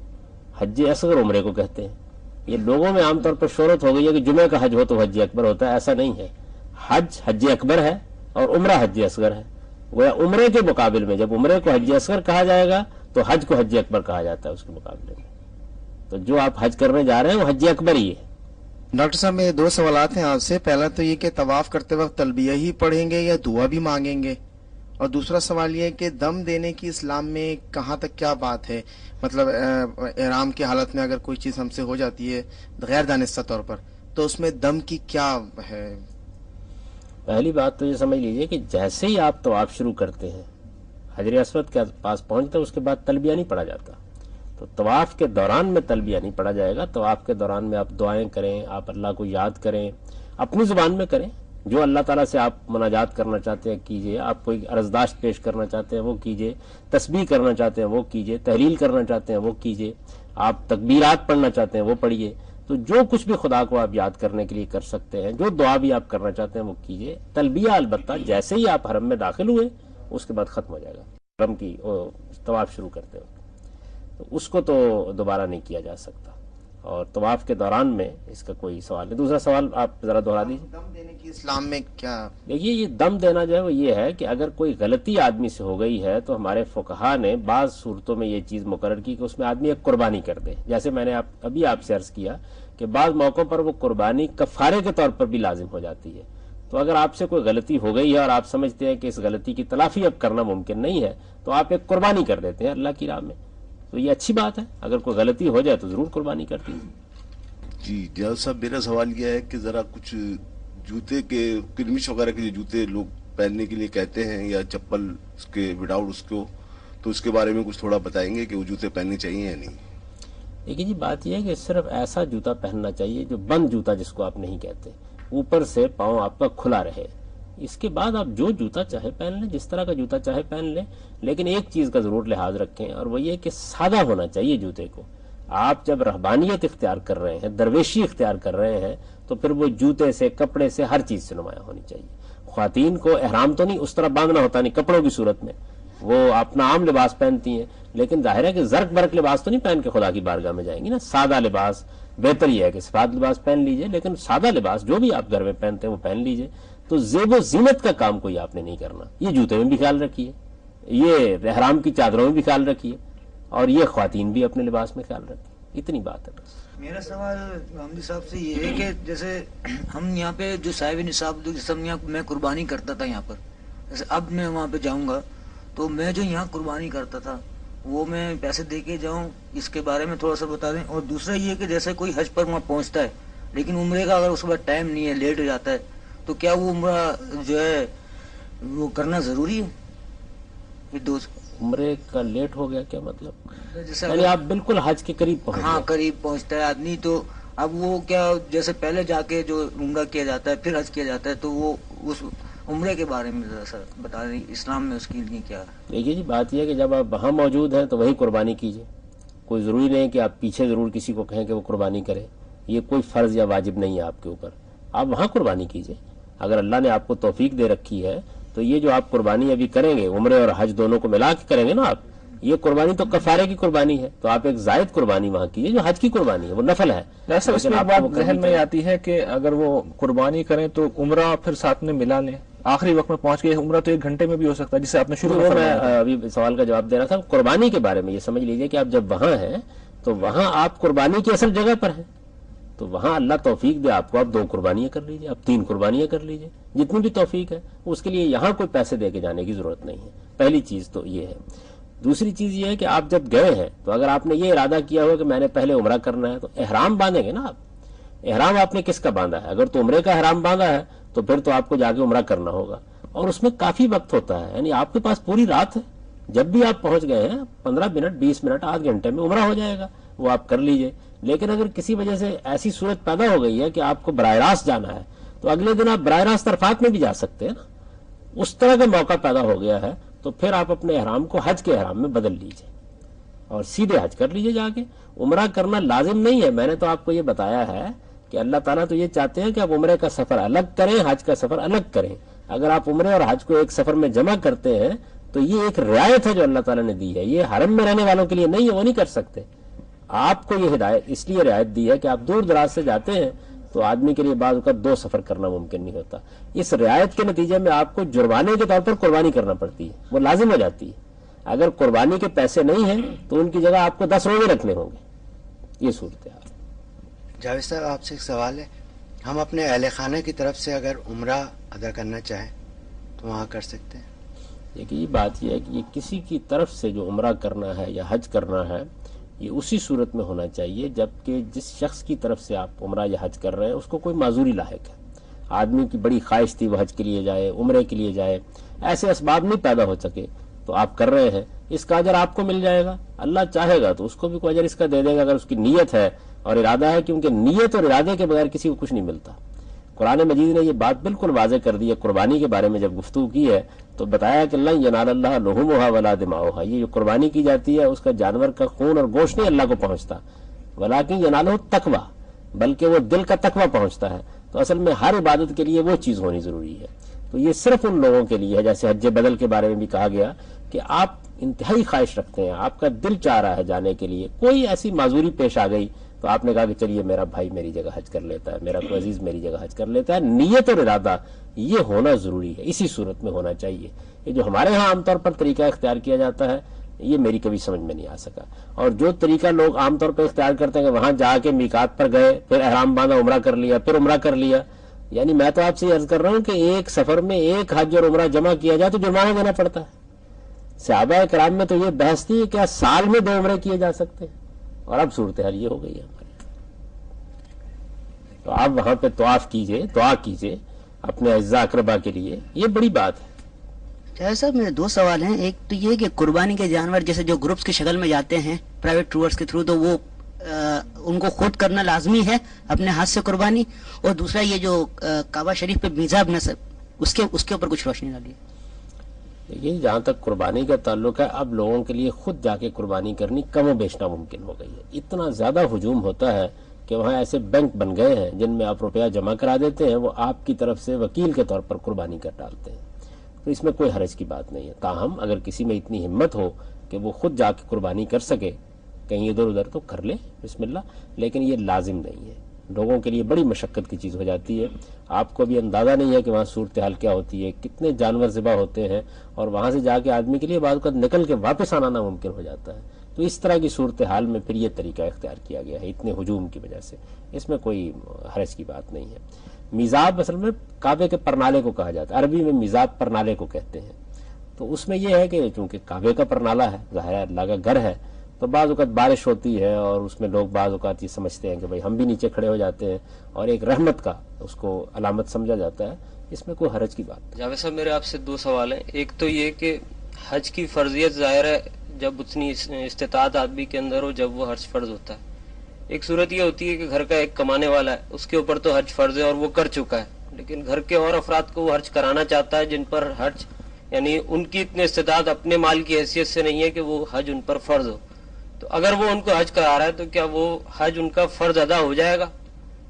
حج اصغر عمرے کو کہتے ہیں۔ یہ لوگوں میں عام طور پر شہرت ہو گئی ہے کہ جمعہ کا حج ہو تو حج اکبر ہوتا ہے، ایسا نہیں ہے۔ حج اکبر ہے اور عمرہ حج اصغر ہے۔ وہ عمرے کے مقابل میں جب عمرے کو حج اصغر کہا جائے گا تو حج کو حج اکبر کہا جاتا ہے اس کے مقابلے میں. تو جو آپ حج کرنے جا رہے ہیں وہ حج اکبر ہی ہے. ڈاکٹر صاحب میرے 2 سوالات ہیں آپ سے. پہلا تو یہ کہ طواف کرتے وقت تلبیہ ہی پڑھیں گے یا دعا بھی مانگیں گے؟ اور دوسرا سوال یہ ہے کہ دم دینے کی اسلام میں کہاں تک کیا بات ہے؟ مطلب احرام کی حالت میں اگر کوئی چیز ہم سے ہو جاتی ہے غیر دانستہ طور پر تو اس میں دم کی کیا ہے؟ پہلی بات تو یہ سمجھ لیجئے کہ جیسے ہی آپ طواف شروع کرتے ہیں حجر اسود کے پاس پہنچتے ہیں اس کے بعد تلبیہ نہیں پڑھا جاتا. تو طواف کے دوران میں تلبیہ نہیں پڑھا جائے گا. طواف کے دوران میں آپ دعائیں کریں, آپ اللہ کو یاد کریں, اپنی زبان میں کریں. جو اللہ تعالیٰ سے آپ مناجات کرنا چاہتے ہیں کیجئے, آپ کوئی عرضداشت پیش کرنا چاہتے ہیں وہ کیجئے, تسبیح کرنا چاہتے ہیں وہ کیجئے, تحلیل کرنا چاہتے ہیں وہ کیجئے, آپ تکبیرات پڑھنا چاہتے ہیں وہ پڑھیے. تو جو کچھ بھی خدا کو آپ یاد کرنے کے لیے کر سکتے ہیں, جو دعا بھی آپ کرنا چاہتے ہیں وہ کیجئے. تلبیہ البتہ جیسے ہی آپ حرم میں داخل ہوئے اس کے بعد ختم ہو جائے گا. حرم کی طواف شروع کرتے ہو تو اس کو تو دوبارہ نہیں کیا جا سکتا. اور طواف کے دوران میں اس کا کوئی سوال نہیں. دوسرا سوال آپ ذرا دوہرا دیجیے. دم دینے کی اسلام میں کیا؟ دیکھیے یہ دم دینا جو ہے وہ یہ ہے کہ اگر کوئی غلطی آدمی سے ہو گئی ہے تو ہمارے فقہا نے بعض صورتوں میں یہ چیز مقرر کی کہ اس میں آدمی ایک قربانی کر دے. جیسے میں نے ابھی آپ سے عرض کیا کہ بعض موقعوں پر وہ قربانی کفارے کے طور پر بھی لازم ہو جاتی ہے. تو اگر آپ سے کوئی غلطی ہو گئی ہے اور آپ سمجھتے ہیں کہ اس غلطی کی تلافی اب کرنا ممکن نہیں ہے تو آپ ایک قربانی کر دیتے ہیں اللہ کی راہ میں. تو یہ اچھی بات ہے. اگر کوئی غلطی ہو جائے تو ضرور قربانی کر دیجیے. جی جناب صاحب میرا سوال یہ ہے کہ ذرا کچھ جوتے کے کرمش وغیرہ کے جو جوتے لوگ پہننے کے لیے کہتے ہیں یا چپل اس کے وداؤٹ اس کو, تو اس کے بارے میں کچھ تھوڑا بتائیں گے کہ وہ جوتے پہننے چاہیے یا نہیں؟ دیکھیے جی بات یہ ہے کہ صرف ایسا جوتا پہننا چاہیے جو بند جوتا جس کو آپ نہیں کہتے, اوپر سے پاؤں آپ کا کھلا رہے. اس کے بعد آپ جو جوتا چاہے پہن لیں, جس طرح کا جوتا چاہے پہن لیں, لیکن ایک چیز کا ضرور لحاظ رکھیں اور وہ یہ کہ سادہ ہونا چاہیے جوتے کو. آپ جب رہبانیت اختیار کر رہے ہیں, درویشی اختیار کر رہے ہیں, تو پھر وہ جوتے سے, کپڑے سے, ہر چیز سے نمایاں ہونی چاہیے. خواتین کو احرام تو نہیں اس طرح باندھنا ہوتا نہیں کپڑوں کی صورت میں, وہ اپنا عام لباس پہنتی ہیں, لیکن ظاہر ہے کہ زرق برق لباس تو نہیں پہن کے خدا کی بارگاہ میں جائیں گی نا. سادہ لباس بہتر یہ ہے کہ سفید لباس پہن لیجئے, لیکن سادہ لباس جو بھی آپ گھر میں پہنتے ہیں وہ پہن لیجئے. تو زیب و زینت کا کام کوئی آپ نے نہیں کرنا. یہ جوتے میں بھی خیال رکھیے, یہ احرام کی چادروں میں بھی خیال رکھیے, اور یہ خواتین بھی اپنے لباس میں خیال رکھیں. اتنی بات ہے بس. میرا سوال حامدی صاحب سے یہ ہے کہ جیسے ہم یہاں پہ جو صاحب نصاب جیسے میں قربانی کرتا تھا یہاں پر, جیسے اب میں وہاں پہ جاؤں گا تو میں جو یہاں قربانی کرتا تھا وہ میں پیسے دے کے جاؤں, اس کے بارے میں تھوڑا سا بتا دیں. اور دوسرا یہ کہ جیسے کوئی حج پر وہاں پہنچتا ہے لیکن عمرے کا اگر اس وقت ٹائم نہیں ہے, لیٹ ہو جاتا ہے, تو کیا وہ عمرہ جو ہے وہ کرنا ضروری ہے؟ عمرے کا لیٹ ہو گیا کیا مطلب؟ یعنی آپ بالکل حج کے قریب پہنچ, ہاں قریب پہنچتا ہے آدمی, تو اب وہ کیا جیسے پہلے جا کے جو عمرہ کیا جاتا ہے پھر حج کیا جاتا ہے, تو وہ اس عمرے کے بارے میں ذرا سا بتا دیں اسلام میں اس کے لیے کیا ہے؟ دیکھیے جی بات یہ ہے کہ جب آپ وہاں موجود ہیں تو وہی قربانی کیجیے. کوئی ضروری نہیں کہ آپ پیچھے ضرور کسی کو کہیں کہ وہ قربانی کرے, یہ کوئی فرض یا واجب نہیں ہے آپ کے اوپر. آپ وہاں قربانی کیجیے. اگر اللہ نے آپ کو توفیق دے رکھی ہے تو یہ جو آپ قربانی ابھی کریں گے, عمرے اور حج دونوں کو ملا کے کریں گے نا آپ, یہ قربانی تو کفارے کی قربانی ہے, تو آپ ایک زائد قربانی وہاں کیجیے جو حج کی قربانی ہے, وہ نفل ہے. ایسا اس میں ایک بات ذہن میں آتی ہے کہ اگر وہ قربانی کریں تو عمرہ پھر ساتھ میں ملا لیں, آخری وقت میں پہنچ گئے, عمرہ تو 1 گھنٹے میں بھی ہو سکتا ہے جسے آپ نے شروع میں ابھی سوال کا جواب دینا تھا. قربانی کے بارے میں یہ سمجھ لیجئے کہ آپ جب وہاں ہیں تو وہاں آپ قربانی کی اصل جگہ پر ہیں, تو وہاں اللہ توفیق دے آپ کو, آپ 2 قربانیاں کر لیجئے, آپ 3 قربانیاں کر لیجئے, جتنی بھی توفیق ہے. اس کے لیے یہاں کوئی پیسے دے کے جانے کی ضرورت نہیں ہے. پہلی چیز تو یہ ہے. دوسری چیز یہ ہے کہ آپ جب گئے ہیں تو اگر آپ نے یہ ارادہ کیا ہوا کہ میں نے پہلے عمرہ کرنا ہے تو احرام باندھیں گے نا آپ. احرام آپ نے کس کا باندھا ہے؟ اگر تو عمرے کا احرام باندھا ہے تو پھر تو آپ کو جا کے عمرہ کرنا ہوگا, اور اس میں کافی وقت ہوتا ہے, یعنی آپ کے پاس پوری رات ہے. جب بھی آپ پہنچ گئے ہیں 15 منٹ 20 منٹ آدھ گھنٹے میں عمرہ ہو جائے گا, وہ آپ کر لیجئے. لیکن اگر کسی وجہ سے ایسی صورت پیدا ہو گئی ہے کہ آپ کو براہ راست جانا ہے تو اگلے دن آپ براہ راست عرفات میں بھی جا سکتے ہیں نا. اس طرح کا موقع پیدا ہو گیا ہے تو پھر آپ اپنے احرام کو حج کے احرام میں بدل لیجئے اور سیدھے حج کر لیجئے جا کے. عمرہ کرنا لازم نہیں ہے. میں نے تو آپ کو یہ بتایا ہے کہ اللہ تعالیٰ تو یہ چاہتے ہیں کہ آپ عمرے کا سفر الگ کریں, حج کا سفر الگ کریں. اگر آپ عمرے اور حج کو ایک سفر میں جمع کرتے ہیں تو یہ ایک رعایت ہے جو اللہ تعالیٰ نے دی ہے, یہ حرم میں رہنے والوں کے لیے نہیں ہے, وہ نہیں کر سکتے. آپ کو یہ ہدایت اس لیے رعایت دی ہے کہ آپ دور دراز سے جاتے ہیں تو آدمی کے لیے بعض اوقات 2 سفر کرنا ممکن نہیں ہوتا. اس رعایت کے نتیجے میں آپ کو جرمانے کے طور پر قربانی کرنا پڑتی ہے, وہ لازم ہو جاتی ہے. اگر قربانی کے پیسے نہیں ہیں تو ان کی جگہ آپ کو 10 روزے رکھنے ہوں گے. یہ صورتحال. جاوید صاحب آپ سے ایک سوال ہے, ہم اپنے اہل خانہ کی طرف سے اگر عمرہ ادا کرنا چاہیں تو وہاں کر سکتے ہیں؟ دیکھیے یہ بات یہ ہے کہ یہ کسی کی طرف سے جو عمرہ کرنا ہے یا حج کرنا ہے یہ اسی صورت میں ہونا چاہیے جبکہ جس شخص کی طرف سے آپ عمرہ یا حج کر رہے ہیں اس کو کوئی معذوری لاحق ہے. آدمی کی بڑی خواہش تھی وہ حج کے لیے جائے, عمرے کے لیے جائے, ایسے اسباب نہیں پیدا ہو سکے تو آپ کر رہے ہیں, اس کا اجر آپ کو مل جائے گا. اللہ چاہے گا تو اس کو بھی کوئی اجر اس کا دے دے گا اگر اس کی نیت ہے اور ارادہ ہے, کیونکہ نیت اور ارادے کے بغیر کسی کو کچھ نہیں ملتا. قرآن مجید نے یہ بات بالکل واضح کر دی ہے. قربانی کے بارے میں جب گفتگو کی ہے تو بتایا کہ لن ینال اللہ لحومھا ولا دماؤھا, یہ جو قربانی کی جاتی ہے اس کا جانور کا خون اور گوشت نہیں اللہ کو پہنچتا, ولکن ینالہ التقویٰ, بلکہ وہ دل کا تقویٰ پہنچتا ہے. تو اصل میں ہر عبادت کے لیے وہ چیز ہونی ضروری ہے. تو یہ صرف ان لوگوں کے لیے ہے, جیسے حج بدل کے بارے میں بھی کہا گیا کہ آپ انتہائی خواہش رکھتے ہیں, آپ کا دل چاہ رہا ہے جانے کے لیے, کوئی ایسی معذوری پیش آ گئی تو آپ نے کہا کہ چلیے میرا بھائی میری جگہ حج کر لیتا ہے, میرا کوئی عزیز میری جگہ حج کر لیتا ہے. نیت اور ارادہ یہ ہونا ضروری ہے, اسی صورت میں ہونا چاہیے. یہ جو ہمارے ہاں عام طور پر طریقہ اختیار کیا جاتا ہے یہ میری کبھی سمجھ میں نہیں آ سکا. اور جو طریقہ لوگ عام طور پر اختیار کرتے ہیں کہ وہاں جا کے میقات پر گئے, پھر احرام باندھا, عمرہ کر لیا, پھر عمرہ کر لیا, یعنی میں تو آپ سے عرض کر رہا ہوں کہ ایک سفر میں ایک حج اور عمرہ جمع کیا جائے تو جرمانہ دینا پڑتا ہے. صحابہ کرام میں تو یہ بحث تھی کہ کیا سال میں 2 عمرے کیے جا سکتے ہیں, اور اب صورتحال یہ ہو گئی ہے ہماری. تو آپ وہاں پہ طواف کیجئے, دعا کیجئے اپنے اعزاء اقربا کے لیے, یہ بڑی بات ہے. چاہے صاحب میرے 2 سوال ہیں. ایک تو یہ کہ قربانی کے جانور جیسے جو گروپس کی شکل میں جاتے ہیں پرائیویٹ ٹورز کے تھرو, تو وہ ان کو خود کرنا لازمی ہے اپنے ہاتھ سے قربانی, اور دوسرا یہ جو کعبہ شریف پہ میزاب نصب اس کے اوپر کچھ روشنی ڈالیے. دیکھیے جہاں تک قربانی کا تعلق ہے اب لوگوں کے لیے خود جا کے قربانی کرنی کم و بیش ناممکن ہو گئی ہے. اتنا زیادہ ہجوم ہوتا ہے کہ وہاں ایسے بینک بن گئے ہیں جن میں آپ روپیہ جمع کرا دیتے ہیں, وہ آپ کی طرف سے وکیل کے طور پر قربانی کر ڈالتے ہیں. تو اس میں کوئی حرج کی بات نہیں ہے. تاہم اگر کسی میں اتنی ہمت ہو کہ وہ خود جا کے قربانی کر سکے کہیں ادھر ادھر تو کر لے, بسم اللہ, لیکن یہ لازم نہیں ہے. لوگوں کے لیے بڑی مشقت کی چیز ہو جاتی ہے. آپ کو بھی اندازہ نہیں ہے کہ وہاں صورتحال کیا ہوتی ہے, کتنے جانور ذبح ہوتے ہیں, اور وہاں سے جا کے آدمی کے لیے بعض اوقات نکل کے واپس آنا ناممکن ہو جاتا ہے. تو اس طرح کی صورتحال میں پھر یہ طریقہ اختیار کیا گیا ہے اتنے ہجوم کی وجہ سے. اس میں کوئی حرج کی بات نہیں ہے. میزاب اصل میں کعبے کے پرنالے کو کہا جاتا ہے, عربی میں میزاب پرنالے کو کہتے ہیں. تو اس میں یہ ہے کہ چونکہ کعبے کا پرنالہ ہے, ظاہر ہے اللہ کا گھر ہے, تو بعض اوقات بارش ہوتی ہے اور اس میں لوگ بعض اوقات یہ سمجھتے ہیں کہ بھئی ہم بھی نیچے کھڑے ہو جاتے ہیں, اور ایک رحمت کا اس کو علامت سمجھا جاتا ہے. اس میں کوئی حرج کی بات. جاوید صاحب میرے آپ سے 2 سوال ہیں. ایک تو یہ کہ حج کی فرضیت ظاہر ہے جب اتنی استطاعت آدمی کے اندر ہو جب وہ حج فرض ہوتا ہے. ایک صورت یہ ہوتی ہے کہ گھر کا ایک کمانے والا ہے, اس کے اوپر تو حج فرض ہے اور وہ کر چکا ہے, لیکن گھر کے اور افراد کو وہ حج کرانا چاہتا ہے جن پر حج یعنی ان کی اتنی استطاعت اپنے مال کی حیثیت سے نہیں ہے کہ وہ حج ان پر فرض ہو. تو اگر وہ ان کو حج کرا رہا ہے تو کیا وہ حج ان کا فرض ادا ہو جائے گا؟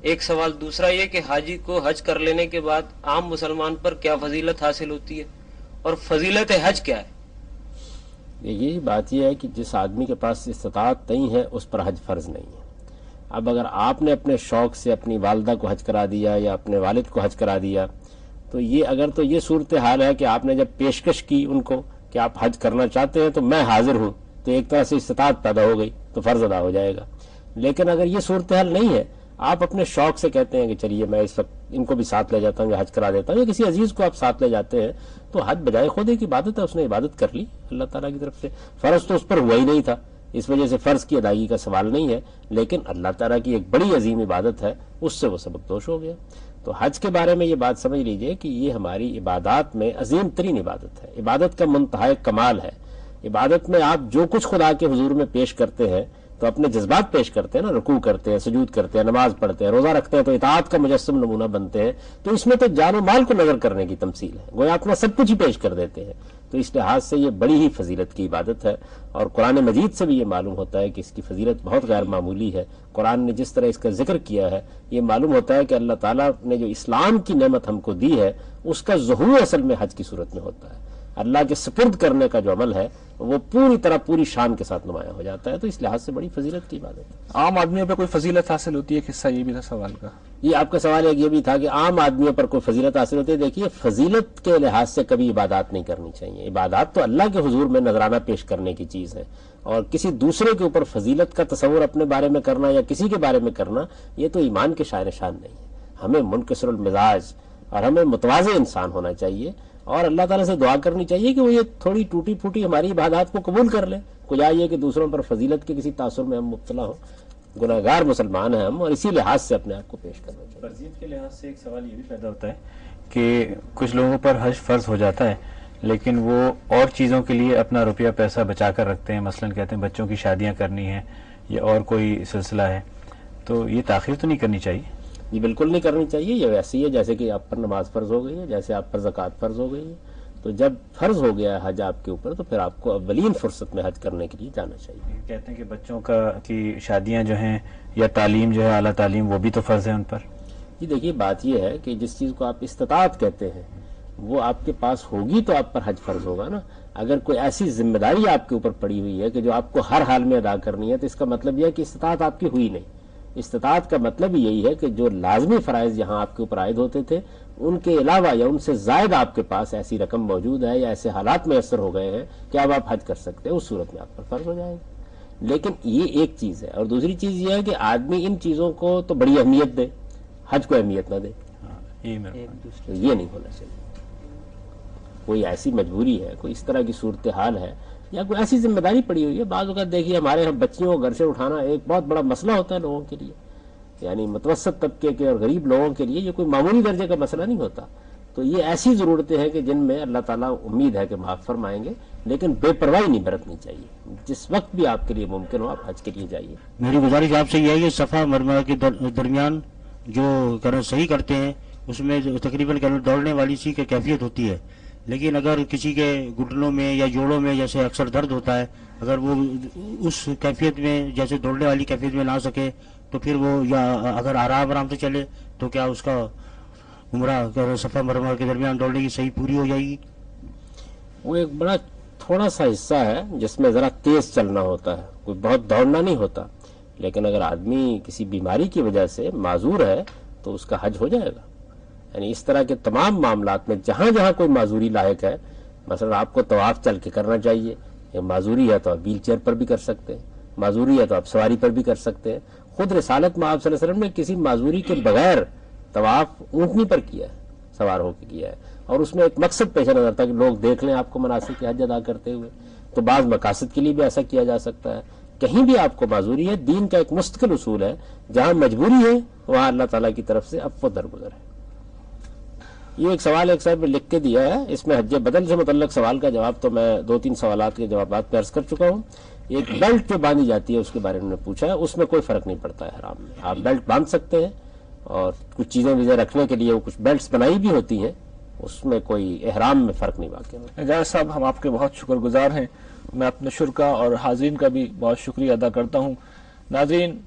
ایک سوال. دوسرا یہ کہ حاجی کو حج کر لینے کے بعد عام مسلمان پر کیا فضیلت حاصل ہوتی ہے, اور فضیلت حج کیا ہے؟ یہی بات یہ ہے کہ جس آدمی کے پاس استطاعت نہیں ہے اس پر حج فرض نہیں ہے. اب اگر آپ نے اپنے شوق سے اپنی والدہ کو حج کرا دیا یا اپنے والد کو حج کرا دیا, تو یہ اگر تو یہ صورتحال ہے کہ آپ نے جب پیشکش کی ان کو کہ آپ حج کرنا چاہتے ہیں تو میں حاضر ہوں, تو ایک طرح سے استطاعت پیدا ہو گئی تو فرض ادا ہو جائے گا. لیکن اگر یہ صورتحال نہیں ہے, آپ اپنے شوق سے کہتے ہیں کہ چلیے میں اس وقت ان کو بھی ساتھ لے جاتا ہوں یا حج کرا دیتا ہوں, یا کسی عزیز کو آپ ساتھ لے جاتے ہیں, تو حج بجائے خود ایک عبادت ہے, اس نے عبادت کر لی اللہ تعالیٰ کی طرف سے. فرض تو اس پر ہوا ہی نہیں تھا, اس وجہ سے فرض کی ادائیگی کا سوال نہیں ہے, لیکن اللہ تعالیٰ کی ایک بڑی عظیم عبادت ہے, اس سے وہ سبق دوش ہو گیا. تو حج کے بارے میں یہ بات سمجھ لیجئے کہ یہ ہماری عبادات میں عظیم ترین عبادت ہے, عبادت کا منتہا کمال ہے. عبادت میں آپ جو کچھ خدا کے حضور میں پیش کرتے ہیں تو اپنے جذبات پیش کرتے ہیں نا, رکوع کرتے ہیں, سجود کرتے ہیں, نماز پڑھتے ہیں, روزہ رکھتے ہیں, تو اطاعت کا مجسم نمونہ بنتے ہیں. تو اس میں تو جان و مال کو نظر کرنے کی تمثیل ہے, گویا اپنا سب کچھ ہی پیش کر دیتے ہیں. تو اس لحاظ سے یہ بڑی ہی فضیلت کی عبادت ہے, اور قرآن مجید سے بھی یہ معلوم ہوتا ہے کہ اس کی فضیلت بہت غیر معمولی ہے. قرآن نے جس طرح اس کا ذکر کیا ہے یہ معلوم ہوتا ہے کہ اللہ تعالیٰ نے جو اسلام کی نعمت ہم کو دی ہے اس کا ظہور اصل میں حج کی صورت میں ہوتا ہے. اللہ کے سپرد کرنے کا جو عمل ہے وہ پوری طرح پوری شان کے ساتھ نمایاں ہو جاتا ہے. تو اس لحاظ سے بڑی فضیلت کی عبادت ہے. عام آدمیوں پہ کوئی فضیلت حاصل ہوتی ہے؟ قصہ یہ بھی تھا سوال کا. یہ آپ کا سوال ایک یہ بھی تھا کہ عام آدمیوں پر کوئی فضیلت حاصل ہوتی ہے. دیکھیے فضیلت کے لحاظ سے کبھی عبادات نہیں کرنی چاہیے. عبادات تو اللہ کے حضور میں نذرانہ پیش کرنے کی چیز ہے, اور کسی دوسرے کے اوپر فضیلت کا تصور اپنے بارے میں کرنا یا کسی کے بارے میں کرنا, یہ تو ایمان کے شاعر شان نہیں ہے. ہمیں منکسر المزاج اور ہمیں متواضع انسان ہونا چاہیے, اور اللہ تعالیٰ سے دعا کرنی چاہیے کہ وہ یہ تھوڑی ٹوٹی پھوٹی ہماری عبادات کو قبول کر لے. کجا یہ کہ دوسروں پر فضیلت کے کسی تاثر میں ہم مبتلا ہوں. گناہگار مسلمان ہیں ہم, اور اسی لحاظ سے اپنے آپ کو پیش کرنا چاہیے. فرضیت کے لحاظ سے ایک سوال یہ بھی پیدا ہوتا ہے کہ کچھ لوگوں پر حج فرض ہو جاتا ہے لیکن وہ اور چیزوں کے لیے اپنا روپیہ پیسہ بچا کر رکھتے ہیں. مثلا کہتے ہیں بچوں کی شادیاں کرنی ہیں یا اور کوئی سلسلہ ہے, تو یہ تاخیر تو نہیں کرنی چاہیے؟ یہ بالکل نہیں کرنی چاہیے. یہ ویسے ہے جیسے کہ آپ پر نماز فرض ہو گئی ہے, جیسے آپ پر زکوٰۃ فرض ہو گئی ہے. تو جب فرض ہو گیا ہے حج آپ کے اوپر, تو پھر آپ کو اولین فرصت میں حج کرنے کے لیے جانا چاہیے. کہتے ہیں کہ بچوں کی شادیاں جو ہیں یا تعلیم جو ہے اعلیٰ تعلیم, وہ بھی تو فرض ہے ان پر. جی دیکھیے بات یہ ہے کہ جس چیز کو آپ استطاعت کہتے ہیں وہ آپ کے پاس ہوگی تو آپ پر حج فرض ہوگا نا. اگر کوئی ایسی ذمہ داری آپ کے اوپر پڑی ہوئی ہے کہ جو آپ کو ہر حال میں ادا کرنی ہے, تو اس کا مطلب یہ ہے کہ استطاعت آپ کی ہوئی نہیں. استطاعت کا مطلب یہی ہے کہ جو لازمی فرائض یہاں آپ کے اوپر عائد ہوتے تھے, ان کے علاوہ یا ان سے زائد آپ کے پاس ایسی رقم موجود ہے یا ایسے حالات میسر ہو گئے ہیں کہ اب آپ حج کر سکتے ہیں, اس صورت میں آپ پر فرض ہو جائے گا. لیکن یہ ایک چیز ہے. اور دوسری چیز یہ ہے کہ آدمی ان چیزوں کو تو بڑی اہمیت دے, حج کو اہمیت نہ دے. یہ نہیں ہونا چاہیے. کوئی ایسی مجبوری ہے, کوئی اس طرح کی صورتحال ہے, یا کوئی ایسی ذمہ داری پڑی ہوئی ہے. بعض اوقات دیکھیے ہمارے یہاں بچیوں کو گھر سے اٹھانا ایک بہت بڑا مسئلہ ہوتا ہے لوگوں کے لیے, یعنی متوسط طبقے کے اور غریب لوگوں کے لیے یہ کوئی معمولی درجے کا مسئلہ نہیں ہوتا. تو یہ ایسی ضرورتیں ہیں کہ جن میں اللہ تعالیٰ امید ہے کہ معاف فرمائیں گے, لیکن بے پرواہی نہیں برتنی چاہیے. جس وقت بھی آپ کے لیے ممکن ہو آپ حج کے لیے جائیے. میری گزارش آپ سے یہ ہے کہ صفا مرمرہ کے درمیان جو صحیح کرتے ہیں اس میں تقریباً دوڑنے والی سی کی کیفیت ہوتی ہے, لیکن اگر کسی کے گھٹنوں میں یا جوڑوں میں جیسے اکثر درد ہوتا ہے, اگر وہ اس کیفیت میں جیسے دوڑنے والی کیفیت میں نہ سکے تو پھر وہ, یا اگر آرام سے چلے تو کیا اس کا عمرہ صفا مرمرہ کے درمیان دوڑنے کی صحیح پوری ہو جائے گی؟ وہ ایک بڑا تھوڑا سا حصہ ہے جس میں ذرا تیز چلنا ہوتا ہے, کوئی بہت دوڑنا نہیں ہوتا. لیکن اگر آدمی کسی بیماری کی وجہ سے معذور ہے تو اس کا حج ہو جائے گا. یعنی اس طرح کے تمام معاملات میں جہاں جہاں کوئی معذوری لاحق ہے, مثلا آپ کو طواف چل کے کرنا چاہیے, یا معذوری ہے تو آپ ویل چیئر پر بھی کر سکتے ہیں, معذوری ہے تو آپ سواری پر بھی کر سکتے ہیں. خود رسالت میں آپ صلی اللہ علیہ وسلم نے کسی معذوری کے بغیر طواف اونٹنی پر کیا ہے, سوار ہو کے کیا ہے, اور اس میں ایک مقصد پیش نظر تھا کہ لوگ دیکھ لیں آپ کو مناسک کے حج ادا کرتے ہوئے. تو بعض مقاصد کے لیے بھی ایسا کیا جا سکتا ہے. کہیں بھی آپ کو معذوری ہے, دین کا ایک مستقل اصول ہے, جہاں مجبوری ہے وہاں اللہ تعالیٰ کی طرف سے عفو درگزر ہے. یہ ایک سوال ایک صاحب نے لکھ کے دیا ہے, اس میں حج بدل سے متعلق سوال کا جواب تو میں 2-3 سوالات کے جوابات میں عرض کر چکا ہوں. ایک بیلٹ جو باندھی جاتی ہے اس کے بارے میں پوچھا ہے, اس میں کوئی فرق نہیں پڑتا ہے حرام میں. آپ بیلٹ باندھ سکتے ہیں, اور کچھ چیزیں ویزیں رکھنے کے لیے وہ کچھ بیلٹس بنائی بھی ہوتی ہیں, اس میں کوئی احرام میں فرق نہیں واقع ہوتا. اعجاز صاحب ہم آپ کے بہت شکر گزار ہیں. میں اپنے شرکا اور حاضرین کا بھی بہت شکریہ ادا کرتا ہوں. ناظرین,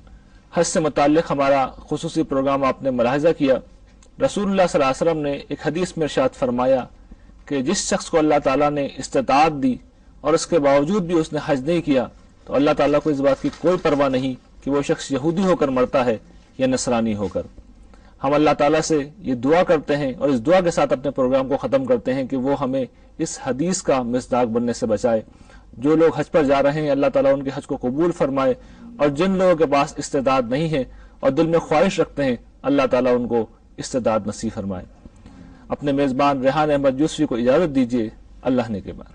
حج سے متعلق ہمارا خصوصی پروگرام آپ نے ملاحظہ کیا. رسول اللہ صلی اللہ علیہ وسلم نے ایک حدیث میں ارشاد فرمایا کہ جس شخص کو اللہ تعالیٰ نے استطاعت دی اور اس کے باوجود بھی اس نے حج نہیں کیا, تو اللہ تعالیٰ کو اس بات کی کوئی پرواہ نہیں کہ وہ شخص یہودی ہو کر مرتا ہے یا نصرانی ہو کر. ہم اللہ تعالیٰ سے یہ دعا کرتے ہیں اور اس دعا کے ساتھ اپنے پروگرام کو ختم کرتے ہیں کہ وہ ہمیں اس حدیث کا مصداق بننے سے بچائے. جو لوگ حج پر جا رہے ہیں اللہ تعالیٰ ان کے حج کو قبول فرمائے, اور جن لوگوں کے پاس استعداد نہیں ہے اور دل میں خواہش رکھتے ہیں اللہ تعالیٰ ان کو استعداد نصیب فرمائے. اپنے میزبان ریحان احمد یوسفی کو اجازت دیجیے. اللہ نے کے بعد.